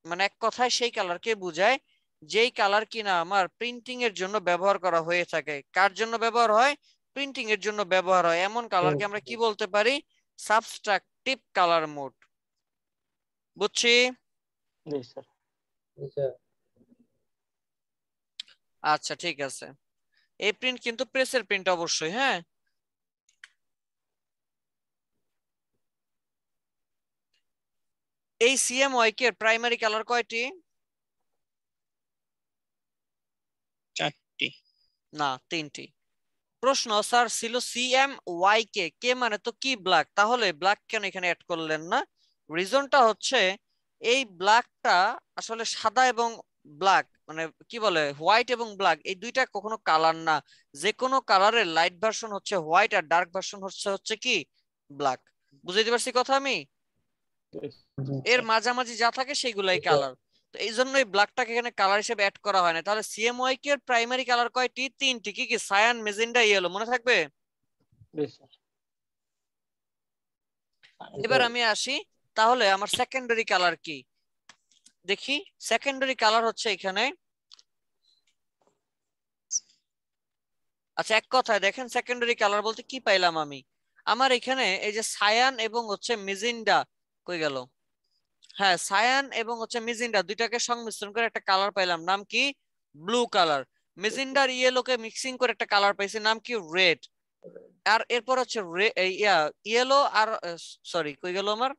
মানে এক কথায় সেই কালারকে বোঝায় যেই কালার কিনা আমার প্রিন্টিং এর জন্য ব্যবহার করা হয়ে থাকে। কার জন্য ব্যবহার হয়? প্রিন্টিং এর জন্য ব্যবহার হয়। এমন কালারকে আমরা কি বলতে পারি? সাবস্ট্রাকটিভ কালার মোড। বুঝছি? জি স্যার। স্যার আচ্ছা ঠিক আছে। এই প্রিন্ট কিন্তু প্রেসের প্রিন্ট অবশ্যই, হ্যাঁ। এই সিএমওয়াই কে প্রাইমারি কালার কয়টি? 4টি। না, 3টি। প্রশ্ন স্যার ছিল সিএমওয়াই কে, কে মানে তো কি ব্ল্যাক, তাহলে ব্ল্যাক কেন এখানে অ্যাড করলেন না? রিজনটা হচ্ছে এই ব্ল্যাকটা আসলে সাদা এবং ব্ল্যাক মানে কি বলে হোয়াইট এবং ব্ল্যাক এই দুইটা কখনো কালার না। যে কোনো কালারের লাইট ভার্সন হচ্ছে হোয়াইট আর ডার্ক ভার্সন হচ্ছে কি ব্ল্যাক। বুঝাইতে পারছি কথা আমি? এর মাঝামাঝি যা থাকে সেগুলাই কালার। তো এই জন্য এই ব্ল্যাকটাকে এখানে কালার হিসেবে অ্যাড করা হয় না। তাহলে সিএমওয়াই এর প্রাইমারি কালার কয়টি? 3টি। কি কি? Cyan, magenta, yellow. মনে থাকবে? এবার আমি আসি তাহলে আমার সেকেন্ডারি কালার কি দেখি। সেকেন্ডারি কালার হচ্ছে এখানে, আচ্ছা এক কথায় দেখেন সেকেন্ডারি কালার বলতে কি পাইলাম আমি। আমার এখানে এই যে সায়ান এবং হচ্ছে মেজেন্ডা কই গেল, হ্যাঁ সায়ান এবং হচ্ছে মেজেন্ডা দুইটাকে সংমিশ্রণ করে একটা কালার পাইলাম, নাম কি? Blue colour. মেজেন্ডার ইয়েলোকে মিক্সিং করে একটা কালার পাইছি, নাম কি? রেড। আর এরপর হচ্ছে ইয়েলো আর সরি কই গেল আমার,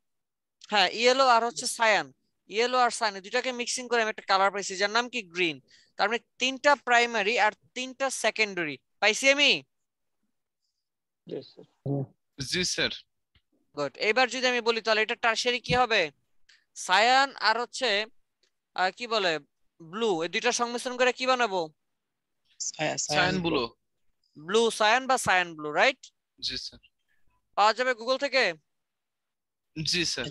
হ্যাঁ ইয়েলো আর হচ্ছে সায়ান, ইয়েলো আর সায়ান দুটাকে মিক্সিং করে আমি একটা কালার পাইছি যার নাম কি? গ্রিন। তার মানে 3টা প্রাইমারি আর 3টা সেকেন্ডারি পাইছি আমি। জি স্যার। গুড। এবার যদি আমি বলি তাহলে এটা টারশিয়ারি কি হবে? সায়ান আর হচ্ছে কি বলে ব্লু, এই দুইটা সংমিশ্রণ করে কি বানাবো? সায়ান ব্লু। ব্লু সায়ান বা সায়ান ব্লু, রাইট? জি স্যার। পাওয়া যাবে গুগল থেকে? জি স্যার।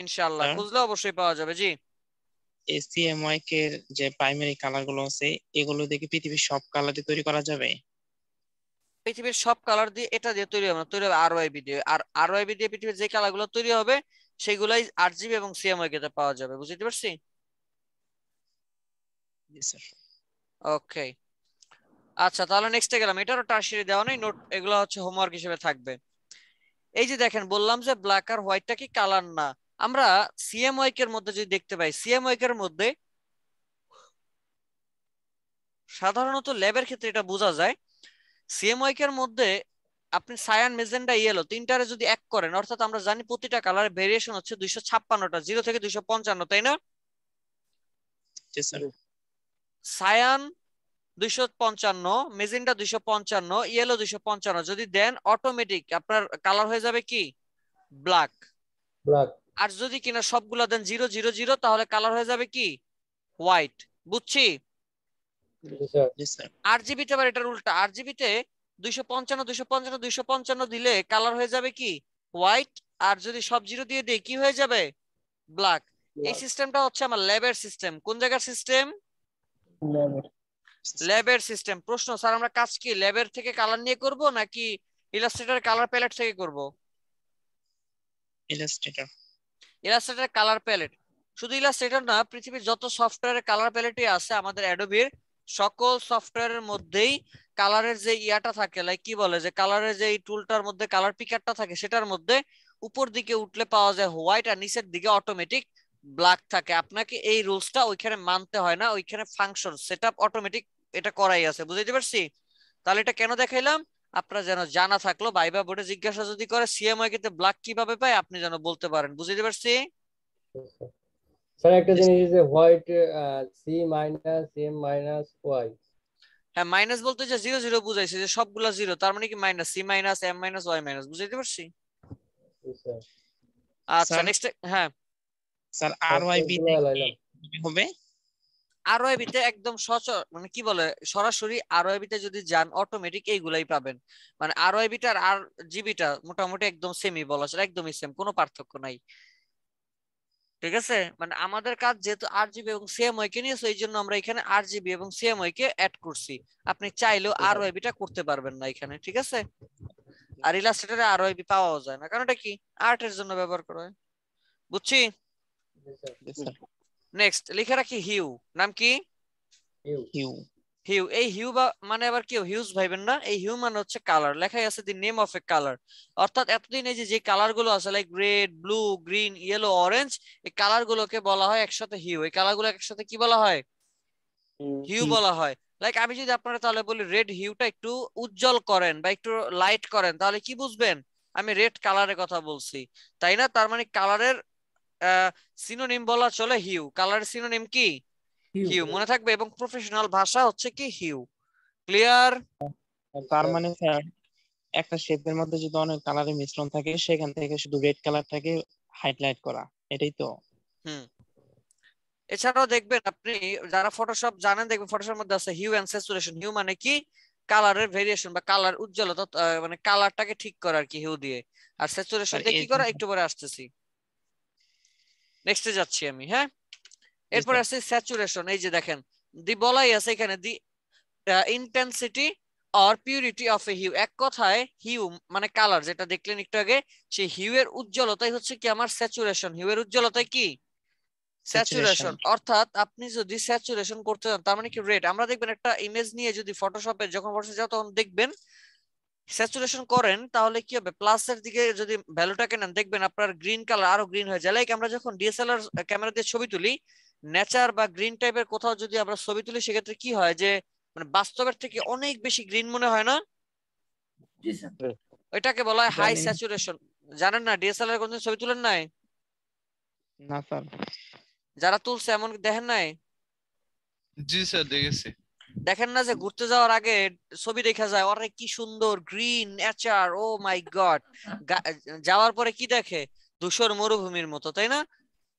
ইনশাআল্লাহ খুঁজলে অবশ্যই পাওয়া যাবে। জি। সিএমওয়াই এর যে প্রাইমারি কালার গুলো আছে এগুলো দেখে পৃথিবীর সব কালারই তৈরি করা যাবে? পৃথিবীর সব কালার দিয়ে এটা দিয়ে তৈরি হবে না, তৈরি হবে আরওআইবি দিয়ে। আর আরওআইবি দিয়ে পৃথিবীর যে কালার গুলো তৈরি হবে সেগুলাই আরজিবি এবং সিএমওয়াই কে পাওয়া যাবে। বুঝতে পারছি? ওকে আচ্ছা তাহলে নেক্সটে গেলাম। এটারও টারশিয়ারি দেওয়া নেই, নোট এগুলো হচ্ছে হোমওয়ার্ক হিসেবে থাকবে। এই যে দেখেন বললাম যে ব্ল্যাক আর হোয়াইটটা কি কালার না। আমরা সিএমওয়াই এর মধ্যে যদি দেখতে পাই, সিএমওয়াই এর মধ্যে সাধারণত ল্যাবের ক্ষেত্রে এটা বোঝা যায়, সিএমওয়াই এর মধ্যে আপনি সায়ান, মেজেন্ডা, ইয়েলো তিনটারে যদি এক করেন, অর্থাৎ আমরা জানি প্রতিটা কালার ভেরিয়েশন হচ্ছে 256টা, 0 থেকে 255, তাই না? সায়ান 255, মেজেন্ডা 255, ইয়েলো 255 যদি দেন অটোমেটিক আপনার কালার হয়ে যাবে কি? ব্ল্যাক। আর যদি কিনা সবগুলা দেন 000 তাহলে কালার হয়ে যাবে কি? হোয়াইট। বুঝছি? আরজিবি তে আবার এটার উল্টা, আরজিবি তে 255 255 255 দিলে কালার হয়ে যাবে কি? হোয়াইট। আর যদি সব জিরো দিয়ে দেই কি হয়ে যাবে? ব্ল্যাক। এই সিস্টেমটা হচ্ছে আমার ল্যাবের সিস্টেম। কোন জায়গার সিস্টেম? ল্যাবের সিস্টেম। প্রশ্ন স্যার আমরা কাজ কি ল্যাবের থেকে কালার নিয়ে করব নাকি ইলাস্ট্রেটর কালার প্যালেট থেকে করব? Illustrator colour palette. শুধু ইলাস্ট্রেটর না, পৃথিবীর যত সফটওয়্যারের কালার প্যালেটই আছে আমাদের অ্যাডোবির সকল সফটওয়্যারের মধ্যেই কালারের যে ইয়াটা থাকে, লাইক কি বলে যে কালারের যে এই টুলটার মধ্যে কালার পিকারটা থাকে সেটার মধ্যে উপর দিকে উঠলে পাওয়া যায় হোয়াইট আর নিচের দিকে অটোমেটিক ব্ল্যাক থাকে। আপনাকে এই রুলসটা ওইখানে মানতে হয় না, ওইখানে ফাংশন সেটআপ অটোমেটিক এটা করাই আছে। বুঝতে পারছি? তাহলে এটা কেন দেখাইলাম? আপনারা যেন জানা থাকলো, ভাইবা বোর্ডে জিজ্ঞাসা যদি করে সিএমওয়াই কে ব্ল্যাক কিভাবে পায় আপনি যেন বলতে পারেন। বুঝতে পারছি? স্যার একটা জিনিস যে white C minus M minus Y, হ্যাঁ মাইনাস বলতে যে 0 0 বুঝাইছে যে সবগুলা জিরো, তার মানে কি minus C minus M minus Y minus. বুঝতে পারছি? আচ্ছা নেক্সট। হ্যাঁ স্যার আরওয়াইবি হবে? আরওআইবি তে একদম মানে কি বলে সরাসরি আরওআইবি তে যদি যান অটোমেটিক এইগুলাই পাবেন। মানে আরওআইবি টা আর জিবিটা মোটামুটি একদম সেমই বলা যায়, একদমই সেম, কোনো পার্থক্য নাই। ঠিক আছে? মানে আমাদের কাজ যেহেতু আরজিবি এবং সিএমওয়াই কে নিয়ে, এই জন্য আমরা এখানে আরজিবি এবং সিএমওয়াই কে অ্যাড করছি। আপনি চাইলেও আরওআইবি টা করতে পারবেন না এখানে। ঠিক আছে? আর ইলাস্ট্রেটরে আরওআইবি পাওয়াও যায় না, কারণ এটা কি আর্টের জন্য ব্যবহার করা হয়। বুঝছি? নেক্সট লিখে রাখি হিউ। নাম কি? হিউ। এই হিউ বা মানে আবার কেউ হিউজ ভাইবেন না, এই হিউ মানে হচ্ছে কালার। লেখাই আছে the name of A colour. অর্থাৎ এতদিন এই যে কালার গুলো আছে like red, blue, green, yellow, orange, এই কালার গুলোকে বলা হয় একসাথে হিউ। এই কালার গুলো একসাথে কি বলা হয়? হিউ বলা হয়। লাইক আমি যদি আপনারা তাহলে বলি রেড হিউটা একটু উজ্জ্বল করেন বা একটু লাইট করেন, তাহলে কি বুঝবেন? আমি রেড কালারের কথা বলছি, তাই না? তার মানে কালারের সিনোনিম বলা চলে হিউ। কালারের সিনোনিম কি? হিউ। মনে থাকবে। এবং প্রফেশনাল ভাষা হচ্ছে কি হিউ। ক্লিয়ার? তার মানে স্যার একটা শেপের মধ্যে যদি অনেক কালারের মিশ্রণ থাকে সেখান থেকে শুধু রেড কালারটাকে হাইলাইট করা, এটাই তো? এছাড়াও দেখবেন আপনি যারা ফটোশপ জানেন দেখবেন ফটোশপের মধ্যে আছে হিউ এন্ড স্যাচুরেশন। হিউ মানে কি কালারের ভেরিয়েশন বা কালার উজ্জ্বলতা, মানে কালারটাকে ঠিক করা আর কি হিউ দিয়ে। আর স্যাচুরেশন স্যার দিয়ে কি এর করা জন্য একটু পরে আসতেছি, নেক্সটে যাচ্ছি আমি। হ্যাঁ, জি এরপর স্যার আছে স্যাচুরেশন। এই যে দেখেন দি বলাই আছে এখানে the intensity or purity of a hue. এক কথায় হিউ মানে কালার, যেটা দেখলেন একটু আগে, সেই হিউ এর উজ্জ্বলতাই হচ্ছে কি আমার স্যাচুরেশন। হিউ এর উজ্জ্বলতাই কি স্যাচুরেশন। স্যাচুরেশন। অর্থাৎ আপনি যদি স্যাচুরেশন করতে চান তার মানে কি রেড, আমরা দেখবেন একটা ইমেজ নিয়ে যদি ফটোশপে যখন ফটোশপে যাও তখন দেখবেন স্যাচুরেশন করেন তাহলে কি হবে, প্লাসের দিকে যদি ভ্যালুটাকে নেন দেখবেন আপনার গ্রিন কালার আরো গ্রিন হয়ে যায়। লাইক আমরা যখন ডিএসএলআর ক্যামেরা দিয়ে ছবি তুলি, নেচার বা গ্রিন টাইপের কোথাও যদি আমরা ছবি তুলি সেক্ষেত্রে কি হয় যে মানে বাস্তবের থেকে অনেক বেশি গ্রিন মনে হয় না? জি স্যার। ওইটাকে বলা হয় হাই জানি না। স্যাচুরেশন। জানেন না ডিএসএলআর কোনদিন ছবি তুলেন নাই? না স্যার। যারা তুলছে এমন দেখেন নাই? জি স্যার দেখেছি। দেখেন না যে ঘুরতে যাওয়ার আগে ছবি দেখা যায় অরে কি সুন্দর গ্রিন নেচার, ও মাই গড, যাওয়ার পরে কি দেখে ধূসর মরুভূমির মতো, তাই না?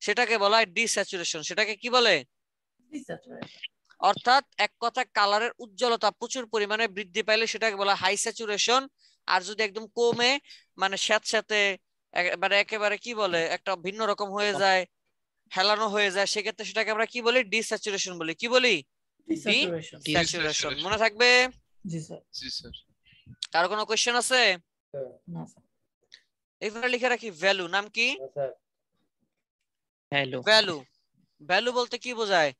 সেটাকে বলা হয় ডিস্যাচুরেশন। সেটাকে কি বলে? অর্থাৎ এক কথা কালারের উজ্জ্বলতা প্রচুর পরিমাণে বৃদ্ধি পাইলে সেটাকে বলা হাই স্যাচুরেশন। আর যদি একদম কমে মানে স্যাঁতস্যাঁতে মানে একেবারে কি বলে একটা ভিন্ন রকম হয়ে যায়, হেলানো হয়ে যায়, সেক্ষেত্রে সেটাকে আমরা কি বলি ডিস্যাচুরেশন বলি। কি বলি? ডিস্যাচুরেশন। মনে থাকবে? জি স্যার। জি স্যার। কারো কোনো কোশ্চেন আছে? না স্যার। এখানে লিখে রাখি ভ্যালু। নাম কি? হ্যালো। ভ্যালু। ভ্যালু বলতে কি বোঝায়?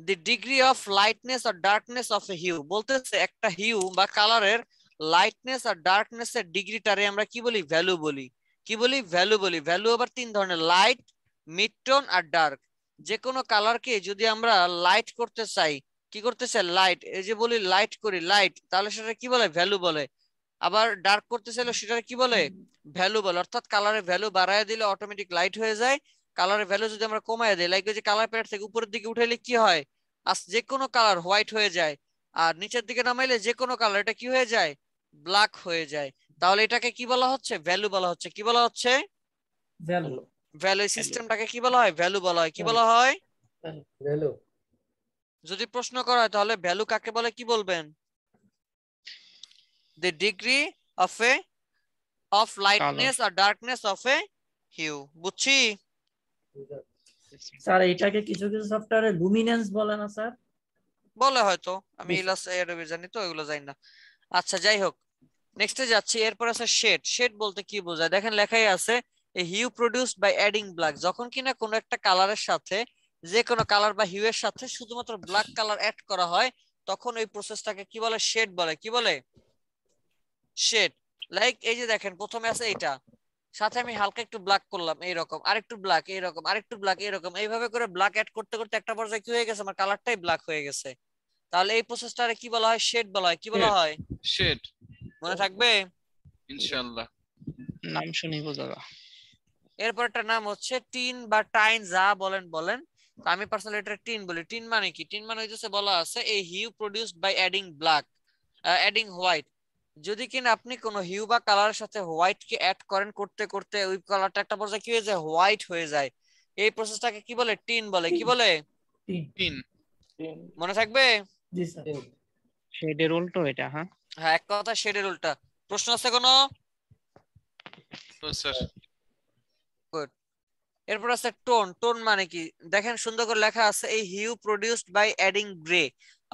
দি ডিগ্রি অফ লাইটনেস আর ডার্কনেস অফ এ হিউ। বলতেছে একটা হিউ বা কালারের লাইটনেস আর ডার্কনেস এর ডিগ্রিটারে আমরা কি বলি? ভ্যালু বলি। কি বলি? ভ্যালু বলি। ভ্যালু আবার তিন ধরনের, লাইট, মিড টোন আর ডার্ক। যে কোনো কালারকে যদি আমরা লাইট করতে চাই, কি করতে চাই? লাইট। এই যে বলি লাইট করি, লাইট, তাহলে সেটা কি বলে? ভ্যালু বলে। আবার ডার্ক করতে চাইলে সেটা কি বলে? ভ্যালু বলে। অর্থাৎ কালারের ভ্যালু বাড়ায় দিলে অটোমেটিক লাইট হয়ে যায়, কালারের ভ্যালু যদি আমরা কমায় দিই, লাইক ওই যে কালার প্যালেট থেকে উপরের দিকে উঠাইলে কি হয়, যে কোনো কালার হোয়াইট হয়ে যায়, আর নিচের দিকে নামাইলে যে কোনো কালার এটা কি হয়ে যায়? ব্ল্যাক হয়ে যায়। তাহলে এটাকে কি বলা হচ্ছে? ভ্যালু বলা হচ্ছে। কি বলা হচ্ছে? ভ্যালু। ভ্যালু। সিস্টেমটাকে কি বলা হয়? ভ্যালু বলা হয়। কি বলা হয়? ভ্যালু। যদি প্রশ্ন করা হয় তাহলে ভ্যালু কাকে বলে কি বলবেন? the degree of a of lightness or darkness of a hue। বুঝছি? স্যার এটাকে কিছু কিছু সফটওয়্যারে লুমিনেন্স বলে না স্যার? বলে হয়তো, আমি ইলাস্ট্রেটর জানি তো, এগুলো জানি না। আচ্ছা যাই হোক, নেক্সটে যাচ্ছি। এরপর আছে শেড। শেড বলতে কি বোঝায়? দেখেন লেখাই আছে a hue produced by adding black. যখন কিনা কোনো একটা কালারের সাথে, যে কোনো কালার বা হিউ এর সাথে শুধুমাত্র ব্ল্যাক কালার অ্যাড করা হয় তখন ওই প্রসেসটাকে কি বলে? শেড বলে। কি বলে? শেড। লাইক এই যে দেখেন প্রথমে আছে এটা, সাথে আমি হালকা একটু ব্ল্যাক করলাম এইরকম, আরেকটু ব্ল্যাক এইরকম, আরেকটু ব্ল্যাক এইরকম, এইভাবে করে ব্ল্যাক অ্যাড করতে করতে একটা পর্যায়ে কি হয়ে গেছে, আমার কালারটাই ব্ল্যাক হয়ে গেছে। তাহলে এই প্রসেসটারে কি বলা হয়? শেড বলা হয়। কি বলা হয়? শেড। মনে থাকবে ইনশাআল্লাহ। নাম শুনি বোঝাবা। এরপর একটা নাম হচ্ছে টিন বা টাইন, যা বলেন বলেন। আমি পার্সোনালি এটা টিন বলি। টিন মানে কি? টিন মানে হইতেছে বলা আছে এই hue produced by adding black, adding white. যদি কিনা আপনি কোন হিউ বা কালারের সাথে হোয়াইট কে অ্যাড করেন, করতে করতে ওই কালারটা একটা পর্যায়ে কি হয়ে যায়? হোয়াইট হয়ে যায়। এই প্রসেসটাকে কি বলে? টিন বলে। কি বলে? টিন। মনে থাকবে? জি স্যার। শেডের উল্টো এটা। হ্যাঁ হ্যাঁ, এক কথা শেডের উল্টা। প্রশ্ন আছে কোনো? স্যার। গুড। এরপর আছে টোন। টোন মানে কি? দেখেন সুন্দর করে লেখা আছে এই hue produced by adding grey.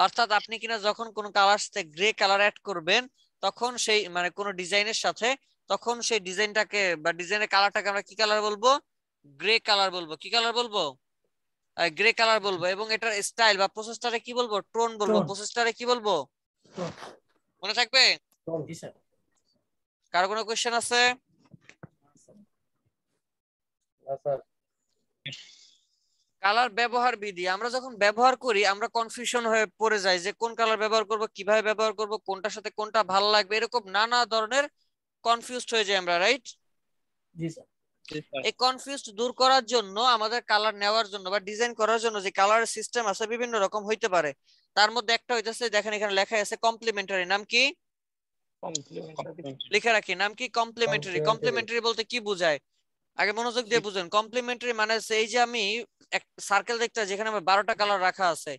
অর্থাৎ আপনি কিনা যখন কোন কালার সাথে গ্রে কালার অ্যাড করবেন তখন সেই মানে কোন ডিজাইনের সাথে, তখন সেই ডিজাইনটাকে বা ডিজাইনের কালারটাকে আমরা কি কালার বলবো? গ্রে কালার বলবো। কি কালার বলবো? গ্রে কালার বলবো। এবং এটার স্টাইল বা প্রসেসটারে কি বলবো? টোন বলবো। প্রসেসটারে কি বলবো? মনে থাকবে? জি স্যার। কারো কোনো কোশ্চেন আছে? কালার ব্যবহার বিধি। আমরা যখন ব্যবহার করি আমরা কনফিউশন হয়ে পড়ে যাই যে কোন কালার ব্যবহার করব, কিভাবে ব্যবহার করব, কোনটার সাথে কোনটা ভালো লাগবে, এরকম নানা ধরনের কনফিউজড হয়ে যাই আমরা, রাইট? জি স্যার। এই কনফিউজড দূর করার জন্য আমাদের কালার নেওয়ার জন্য বা ডিজাইন করার জন্য যে কালারের সিস্টেম আছে বিভিন্ন রকম হইতে পারে। তার মধ্যে একটা হইতেছে, দেখেন এখানে লেখা আছে কমপ্লিমেন্টারি। নাম কি? লিখে রাখি। নাম কি? কমপ্লিমেন্টারি। কমপ্লিমেন্টারি বলতে কি বোঝায়? আগে মনোযোগ দিয়ে বুঝুন। কমপ্লিমেন্টারি মানে হচ্ছে এই যে আমি এক সার্কেল দেখতে যেখানে আমার 12টা কালার রাখা আছে,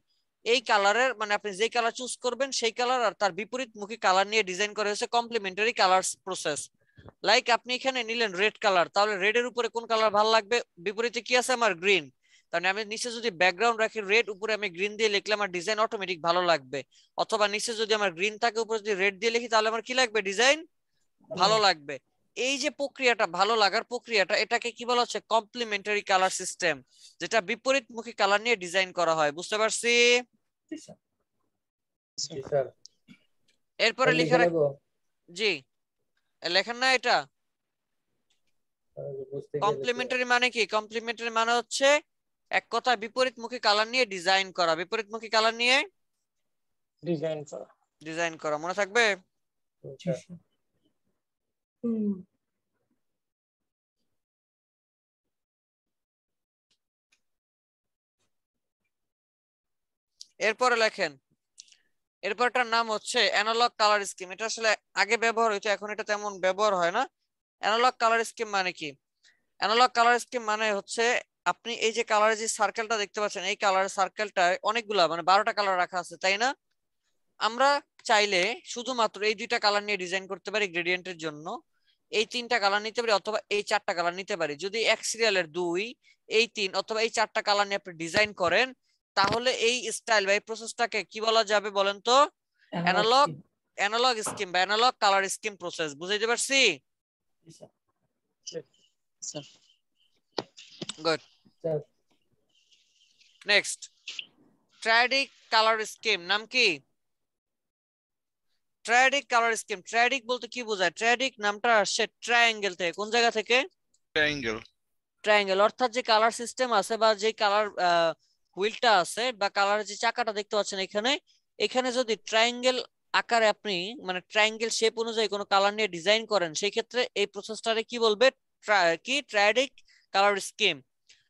এই কালারের মানে আপনি যে কালার চুজ করবেন সেই কালার আর তার বিপরীতমুখী কালার নিয়ে ডিজাইন করা হয়েছে কমপ্লিমেন্টারি কালার প্রসেস। লাইক আপনি এখানে নিলেন রেড কালার, তাহলে রেড এর উপরে কোন কালার ভালো লাগবে? বিপরীতে কি আছে আমার? গ্রিন। তাহলে আমি নিচে যদি ব্যাকগ্রাউন্ড রাখি রেড, উপরে আমি গ্রিন দিয়ে লিখলে আমার ডিজাইন অটোমেটিক ভালো লাগবে। অথবা নিচে যদি আমার গ্রিন থাকে উপরে যদি রেড দিয়ে লিখি তাহলে আমার কি লাগবে? ডিজাইন ভালো লাগবে। এই যে প্রক্রিয়াটা, ভালো লাগার প্রক্রিয়াটা, এটাকে কি বলা হচ্ছে? কমপ্লিমেন্টারি কালার সিস্টেম, যেটা বিপরীতমুখী কালার নিয়ে ডিজাইন করা হয়। বুঝতে পারছি? এরপরে লেখা রাখ। জি, লেখেন না এটা। কমপ্লিমেন্টারি মানে কি? কমপ্লিমেন্টারি মানে হচ্ছে এক কথা বিপরীতমুখী কালার নিয়ে ডিজাইন করা। বিপরীতমুখী কালার নিয়ে ডিজাইন করা, মনে থাকবে? এরপরে লেখেন, এরপরটার নাম হচ্ছে অ্যানালগ কালার স্কিম। এটা আসলে আগে ব্যবহার হইতো, এখন এটা তেমন ব্যবহার হয় না। অ্যানালগ কালার স্কিম মানে কি? অ্যানালগ কালার স্কিম মানে হচ্ছে আপনি এই যে কালারের যে সার্কেলটা দেখতে পাচ্ছেন, এই কালারের সার্কেলটায় অনেকগুলা মানে 12টা কালার রাখা আছে, তাই না? আমরা চাইলে শুধুমাত্র এই 2টা কালার নিয়ে ডিজাইন করতে পারি গ্রেডিয়েন্টের জন্য, এই 3টা কালার নিতে পারি, অথবা এই 4টা কালার নিতে পারি। যদি এক সিরিয়ালের 2, এই 3 অথবা এই 4টা কালার নিয়ে আপনি ডিজাইন করেন, তাহলে এই স্টাইল বা এই প্রসেসটাকে কি বলা যাবে বলেন তো? অ্যানালগ স্কিম বা অ্যানালগ কালার স্কিম প্রসেস। বুঝাইতে পারছি? Good. Next, triadic colour scheme. নাম কি? ট্রায়াডিক কালার স্কিম। ট্রায়াডিক বলতে কি বোঝায়? ট্রায়াডিক নামটা আসছে ট্রায়াঙ্গেল থেকে। কোন জায়গা থেকে? ট্রায়াঙ্গেল। ট্রায়াঙ্গেল অর্থাৎ যে কালার সিস্টেম আছে বা যে কালার হুইলটা আছে বা কালার যে চাকাটা দেখতে পাচ্ছেন এখানে, এখানে যদি ট্রায়াঙ্গেল আকারে আপনি মানে ট্রায়াঙ্গেল শেপ অনুযায়ী কোনো কালার নিয়ে ডিজাইন করেন, সেই ক্ষেত্রে এই প্রসেসটারে কি বলবে? কি ট্রায়াডিক কালার স্কিম।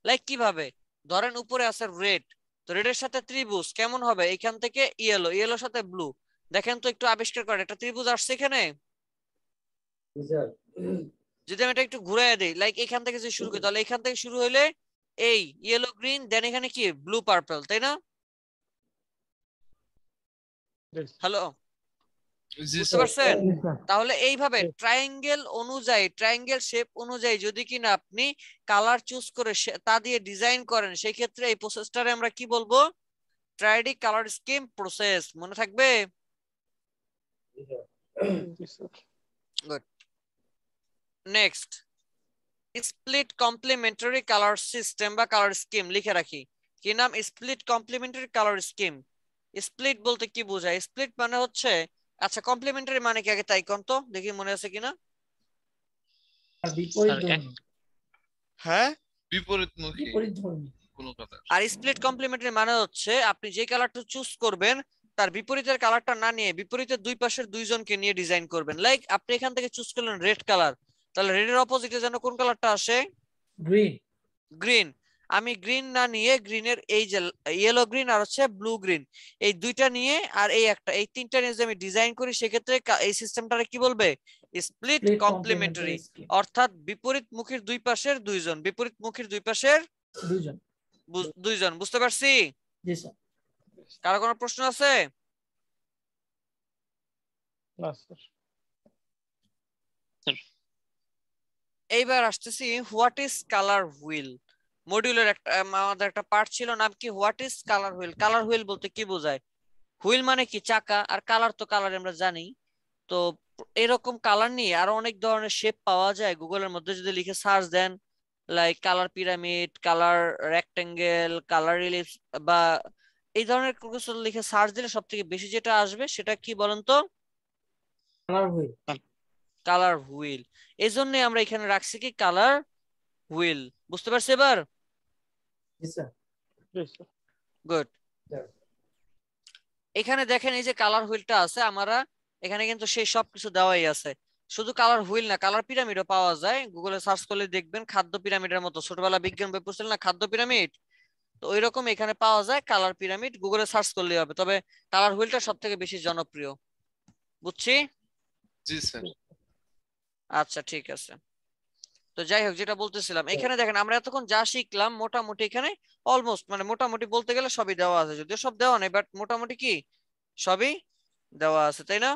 লাইক কিভাবে? ধরেন উপরে আছে রেড, তো রেডের সাথে ত্রিভুজ কেমন হবে? এখান থেকে ইয়েলো, ইয়েলোর সাথে ব্লু। দেখেন তো একটু আবিষ্কার করেন, একটা ত্রিভুজ আসছে এখানে। যদি আমি এটা একটু ঘুরাই দেই, লাইক এখান থেকে যে শুরু করি, তাহলে এখান থেকে শুরু হইলে এই ইয়েলো গ্রিন, দেন এখানে কি ব্লু পার্পল, তাই না? হ্যালো, বুঝতে পারছেন? তাহলে এইভাবে ট্রায়াঙ্গেল অনুযায়ী, ট্রায়াঙ্গেল শেপ অনুযায়ী যদি কিনা আপনি কালার চুজ করে তা দিয়ে ডিজাইন করেন, সেই ক্ষেত্রে এই প্রসেসটারে আমরা কি বলবো? Triadic colour scheme process. মনে থাকবে? Good. Next, split complementary colour system বা কালার স্কিম লিখে রাখি। কি নাম? Split complementary colour scheme. Split বলতে কি বোঝায়? স্প্লিট মানে হচ্ছে, আচ্ছা কমপ্লিমেন্টারি মানে কি আগে তাই কোন তো দেখি, মনে আছে কিনা? হ্যাঁ, বিপরীতমুখী কোনো কালার। আর স্প্লিট কমপ্লিমেন্টারি মানে হচ্ছে আপনি যে কালারটা চুজ করবেন তার বিপরীতের কালারটা না নিয়ে বিপরীতের দুই পাশের দুইজনকে নিয়ে ডিজাইন করবেন। লাইক আপনি এখান থেকে চুজ করলেন রেড কালার, তাহলে রেডের অপোজিটে যেন কোন কালারটা আসে? গ্রিন। গ্রিন। আমি গ্রিন না নিয়ে গ্রিনের এই যে ইয়েলো গ্রিন আর হচ্ছে ব্লু গ্রিন, এই দুইটা নিয়ে আর এই একটা, এই তিনটা নিয়ে যদি আমি ডিজাইন করি, সেক্ষেত্রে এই সিস্টেমটারে কি বলবে? Split complementary. অর্থাৎ বিপরীত মুখীর দুই পাশের দুইজন, বিপরীত মুখীর দুই পাশের দুইজন। বুঝতে পারছি? জি স্যার। কারো কোনো প্রশ্ন আছে? না স্যার। এইবার আসতেছি হোয়াট ইজ কালার হুইল। মডিউলের একটা আমাদের একটা পার্ট ছিল, নাম কি? What is colour wheel. Colour wheel বলতে কি বোঝায়? হুইল মানে কি? চাকা। আর কালার তো কালার আমরা জানি। তো এরকম কালার নিয়ে আরো অনেক ধরনের শেপ পাওয়া যায়। গুগলের মধ্যে যদি লিখে সার্চ দেন, like colour pyramid, colour rectangle, colour ellipse বা এই ধরনের কিছু লিখে সার্চ দিলে সব থেকে বেশি যেটা আসবে সেটা কি বলেন তো? Colour wheel. Colour wheel. এই জন্য আমরা এখানে রাখছি কি কালার হুইল। বুঝতে পারছি এবার? গুড। এখানে দেখেন এই যে কালার হুইলটা আছে, আমরা এখানে কিন্তু সেই সবকিছু দেওয়াই আছে। শুধু কালার হুইল না, কালার পিরামিডও পাওয়া যায়। গুগলে সার্চ করলে দেখবেন খাদ্য পিরামিডের মতো, ছোটবেলা বিজ্ঞান বই পড়ছিলেন না খাদ্য পিরামিড, তো ওই রকম এখানে পাওয়া যায় কালার পিরামিড। গুগলে সার্চ করলেই হবে। তবে কালার হুইলটা সব থেকে বেশি জনপ্রিয়। বুঝছি? জি স্যার। আচ্ছা ঠিক আছে। তো যাই হোক, যেটা বলতেছিলাম, এখানে দেখেন আমরা এতক্ষণ যা শিখলাম মোটামুটি এখানে অলমোস্ট, মানে মোটামুটি বলতে গেলে সবই দেওয়া আছে, যদিও সব দেওয়া নেই, বাট মোটামুটি কি সবই দেওয়া আছে, তাই না?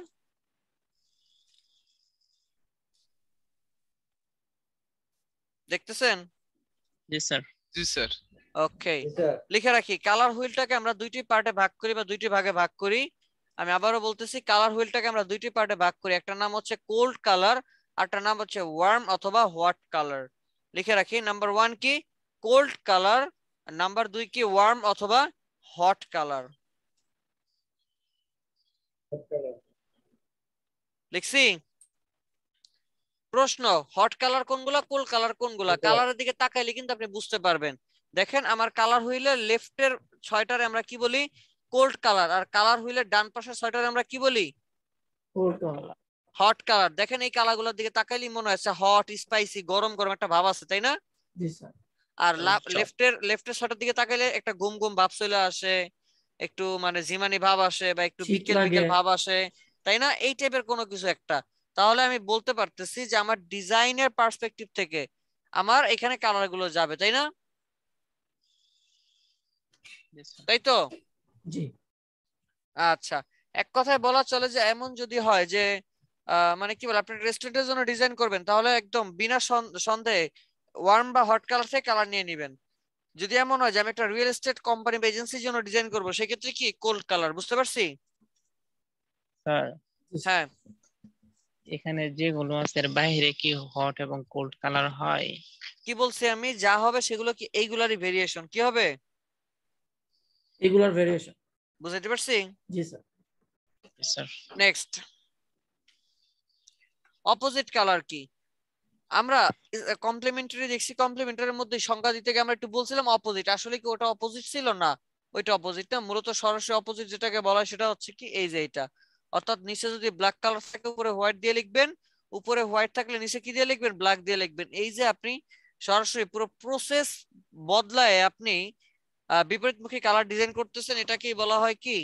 দেখতেছেন? জি স্যার। জি স্যার। ওকে, লিখে রাখি, কালার হুইলটাকে আমরা দুইটি পার্টে ভাগ করি বা দুইটি ভাগে ভাগ করি। আমি আবারও বলতেছি, কালার হুইলটাকে আমরা দুইটি পার্টে ভাগ করি, একটা নাম হচ্ছে কোল্ড কালার, আর একটা নাম হচ্ছে ওয়ার্ম অথবা হোয়াট কালার। লিখে রাখি, নাম্বার 1 কি কোল্ড কালার, নাম্বার 2 কি ওয়ার্ম অথবা হট কালার। লিখছি? প্রশ্ন, হট কালার কোনগুলা, কোল্ড কালার কোনগুলা? কালারের দিকে তাকাইলে কিন্তু আপনি বুঝতে পারবেন। দেখেন আমার কালার হুইলের লেফটের 6টারে আমরা কি বলি? কোল্ড কালার, আর কালার হুইলের ডান পাশের 6টারে আমরা কি বলি? Hot colour. দেখেন এই কালারগুলোর দিকে তাকাইলেই মনে হচ্ছে হট, স্পাইসি, গরম গরম একটা ভাব আছে, তাই না? আর লেফটের 6টার দিকে তাকাইলে একটা গুম গুম ভাব চলে আসে, একটু মানে ঝিমানি ভাব আসে, বা একটু বিকেল বিকেল ভাব আসে, তাই না? এই টাইপের কোনো কিছু একটা। তাহলে আমি বলতে পারতেছি যে আমার ডিজাইনের পার্সপেক্টিভ থেকে আমার এখানে কালার গুলো যাবে, তাই না? তাই তো? জি। আচ্ছা, এক কথায় বলা চলে যে এমন যদি হয় যে মানে কি বলে, আপনি রেস্টুরেন্টের জন্য ডিজাইন করবেন, তাহলে একদম বিনা সন্দেহে ওয়ার্ম বা হট কালার থেকে কালার নিয়ে নিবেন। যদি এমন হয় যে আমি একটা রিয়েল এস্টেট কোম্পানি বা এজেন্সির জন্য ডিজাইন করবো, সেক্ষেত্রে কি কোল্ড কালার। বুঝতে পারছি? স্যার হ্যাঁ, এখানে যেগুলো আছে এর বাইরে কি হট এবং কোল্ড কালার হয়? কি বলছি আমি, যা হবে সেগুলো কি এইগুলারই ভেরিয়েশন। কি হবে? এগুলার ভেরিয়েশন। বুঝতে পারছি? জি sir. Sir next, opposite colour কি? আমরা কমপ্লিমেন্টারি দেখছি, কমপ্লিমেন্টারির মধ্যে সংজ্ঞা দিতে গিয়ে আমরা একটু বলছিলাম অপোজিট। আসলে কি ওটা অপোজিট ছিল না? ওইটা অপোজিট না, মূলত সরাসরি অপোজিট যেটাকে বলা হয় সেটা হচ্ছে কি এই যে এটা। অর্থাৎ নিচে যদি ব্ল্যাক কালার থাকে উপরে হোয়াইট দিয়ে লিখবেন, উপরে হোয়াইট থাকলে নিচে কি দিয়ে লিখবেন? ব্ল্যাক দিয়ে লিখবেন। এই যে আপনি সরাসরি পুরো প্রসেস বদলায় আপনি বিপরীতমুখী কালার ডিজাইন করতেছেন, এটাকেই বলা হয় কি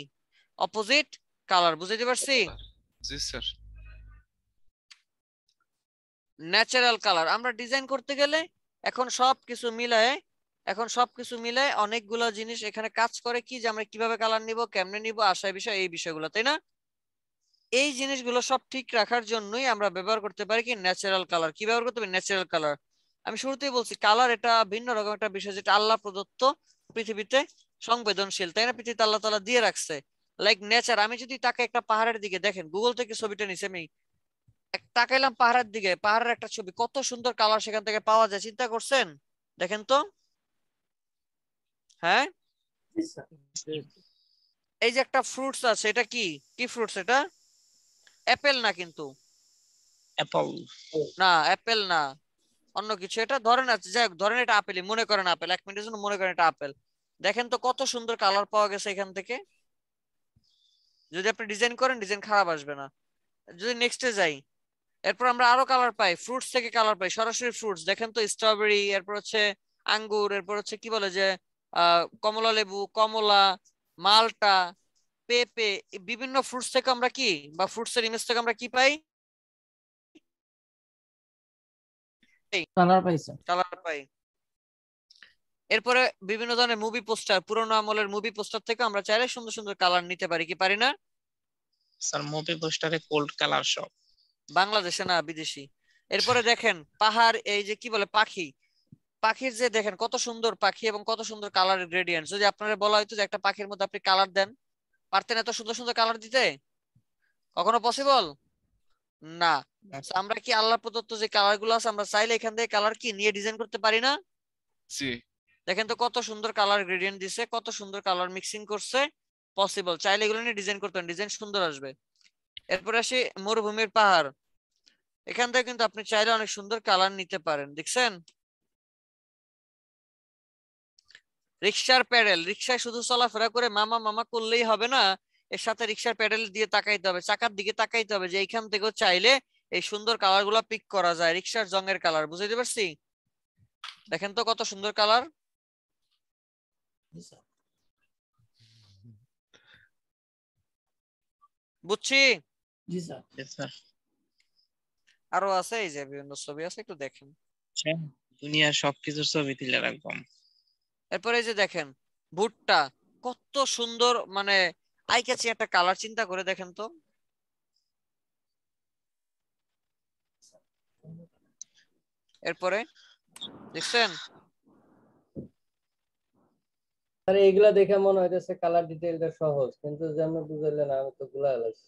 অপোজিট কালার। বুঝতে পারছি? জি স্যার। ন্যাচারাল কালার আমরা ডিজাইন করতে গেলে এখন সবকিছু মিলায় অনেকগুলো জিনিস এখানে কাজ করে, কি যে আমরা কিভাবে কালার নিব, কেমনে নিব, আশায় বিষয় এই বিষয়গুলো, তাই না? এই জিনিসগুলো সব ঠিক রাখার জন্যই আমরা ব্যবহার করতে পারি কি ন্যাচারাল কালার। কি ব্যবহার করতে পারি? Natural colour. আমি শুরুতেই বলছি কালার এটা ভিন্ন রকম একটা বিষয়, যেটা আল্লাহ প্রদত্ত, পৃথিবীতে সংবেদনশীল, তাই না? পৃথিবীতে আল্লাহ তাআলা দিয়ে রাখছে লাইক নেচার। আমি যদি তাকে একটা পাহাড়ের দিকে, দেখেন গুগল থেকে ছবিটা নিছি আমি, তাকাইলাম পাহাড়ের দিকে, পাহাড়ের একটা ছবি, কত সুন্দর কালার সেখান থেকে পাওয়া যায়, চিন্তা করছেন? দেখেন তো। হ্যাঁ, এই যে একটা ফ্রুটস আছে, এটা কি কি ফ্রুটস? এটা অ্যাপেল না কিন্তু, অ্যাপল না অ্যাপেল না, অন্য কিছু। এটা ধরেন আছে, যাই হোক ধরেন এটা আপেলই মনে করেন, আপেল, 1 মিনিটের জন্য মনে করেন এটা আপেল। দেখেন তো কত সুন্দর কালার পাওয়া গেছে এখান থেকে। যদি আপনি ডিজাইন করেন, ডিজাইন খারাপ আসবে না। যদি নেক্সটে যাই, এরপর আমরা আরো কালার পাই, ফ্রুটস থেকে কালার পাই, সরাসরি ফ্রুটস। দেখেন তো স্ট্রবেরি, এরপর হচ্ছে আঙ্গুর, এরপর হচ্ছে কি বলে যে কমলা লেবু, কমলা, মালটা, পেঁপে, বিভিন্ন ফ্রুটস থেকে আমরা কি, বা ফ্রুটস এর ইমেজ থেকে আমরা কি পাই? কালার পাইছেন। কালার পাই। এরপরে বিভিন্ন ধরনের মুভি পোস্টার, পুরোনো আমলের মুভি পোস্টার থেকে আমরা চাইলে সুন্দর সুন্দর কালার নিতে পারি, কি পারি না? স্যার মুভি পোস্টারে কোল্ড কালার সব। বাংলাদেশে না, বিদেশি। এরপরে দেখেন পাহাড়, এই যে কি বলে পাখি, পাখির যে দেখেন কত সুন্দর পাখি এবং কত সুন্দর কালার গ্রেডিয়েন্ট। যদি আপনারা বলা হয়তো যে একটা পাখির মধ্যে আপনি কালার দেন, পারতেন এত সুন্দর সুন্দর কালার দিতে? কখনো পসিবল না। আমরা কি আল্লাহ প্রদত্ত যে কালার গুলো আছে, আমরা চাইলে এখান থেকে কালার কি নিয়ে ডিজাইন করতে পারি না? জি। দেখেন তো কত সুন্দর কালার গ্রেডিয়েন্ট দিছে, কত সুন্দর কালার মিক্সিং করছে। পসিবল, চাইলে এগুলো নিয়ে ডিজাইন করতে পারেন, ডিজাইন সুন্দর আসবে। এরপরে আসি মরুভূমির পাহাড়, এখান থেকে কিন্তু আপনি চাইলে অনেক সুন্দর কালার নিতে পারেন। দেখছেন? রিক্সার প্যাডেল, রিক্সায় শুধু চলাফেরা করে মামা মামা করলেই হবে না, এর সাথে রিক্সার প্যাডেল দিয়ে তাকাইতে হবে, চাকার দিকে তাকাইতে হবে, যে এইখান থেকেও চাইলে এই সুন্দর কালার গুলা পিক করা যায়। রিক্সার জংয়ের কালার, বুঝতে পারছি? দেখেন তো কত সুন্দর কালার। বুঝছি? জি স্যার। স্যার আরো আছে, এই যে বিভিন্ন ছবি আছে, একটু দেখেন। আচ্ছা, দুনিয়ার সবকিছুর ছবি তুলে রাখবো। এরপরে এই যে দেখেন ভুট্টা, কত সুন্দর মানে আই ক্যাচি একটা কালার, চিন্তা করে দেখেন তো। এরপরে দেখছেন স্যার এইগুলা দেখে মনে হইতেছে কালার ডিটেইলটা সহজ, কিন্তু যেমন বুঝাইলেন আমি তো গুলা আলাইছি।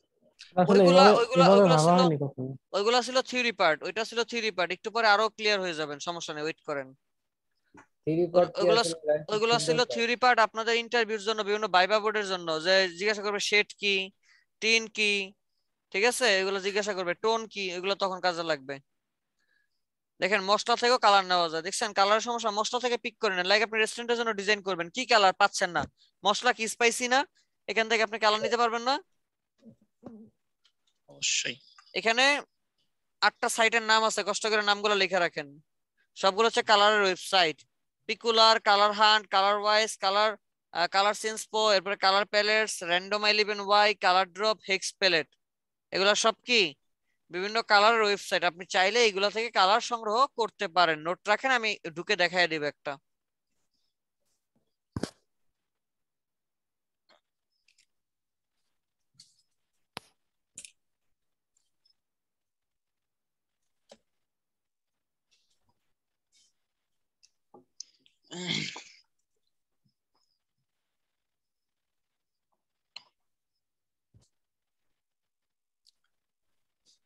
আসলে ওইগুলা এভাবে ওইগুলা এভাবে ওইগুলা ভাবা ছিল হয়নি কখনো। ওইগুলা ছিল থিওরি পার্ট, ওইটা ছিল থিওরি পার্ট, একটু পরে আরো ক্লিয়ার হয়ে যাবেন, সমস্যা নেই, ওয়েট করেন। থ্রি পার্ট কি ওইগুলো আসলে লাইন ওইগুলো ছিল দরকার? থিওরি পার্ট আপনাদের ইন্টারভিউর জন্য, বিভিন্ন ভাইবা বোর্ডের জন্য, যে জিজ্ঞাসা করবে শেড কি, টিন কি, ঠিক আছে, এগুলো জিজ্ঞাসা করবে, টোন কি, এগুলো তখন কাজে লাগবে। দেখেন মশলা থেকেও কালার নেওয়া যায়, দেখছেন কালারের সমস্যা, মশলা থেকে পিক করে নেন। লাইক আপনি রেস্টুরেন্টের জন্য ডিজাইন করবেন, কি কালার পাচ্ছেন না, মশলা কি স্পাইসি না, এখান থেকে আপনি কালার নিতে পারবেন না। অবশ্যই। এখানে 8টা সাইটের নাম আছে, কষ্ট করে নামগুলো লিখে রাখেন। সবগুলো হচ্ছে কালারের website, Picular, Color Hunt, Color Wise, Color Sinspo, এরপরে Color Palettes, random 11Y, Color Drop, Hex Palette, এগুলো সব কি বিভিন্ন কালারের ওয়েবসাইট। আপনি চাইলে এগুলো থেকে কালার সংগ্রহ করতে পারেন। নোট রাখেন, আমি ঢুকে দেখাই দিব একটা।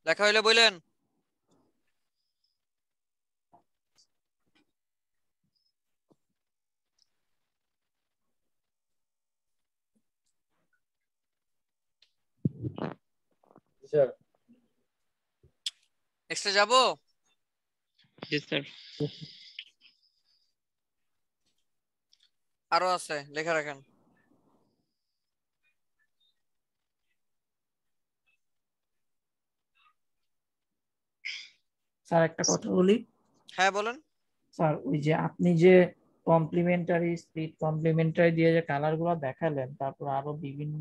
দেখা হইলে বললেন। স্যার নেক্সটে যাবো। জি স্যার। আরো আছে, লেখা রাখেন। স্যার একটা কথা বলি। হ্যাঁ বলেন। স্যার ওই যে আপনি যে কমপ্লিমেন্টারি, স্প্লিট কমপ্লিমেন্টারি দিয়ে যে কালার গুলো দেখালেন, তারপর আরো বিভিন্ন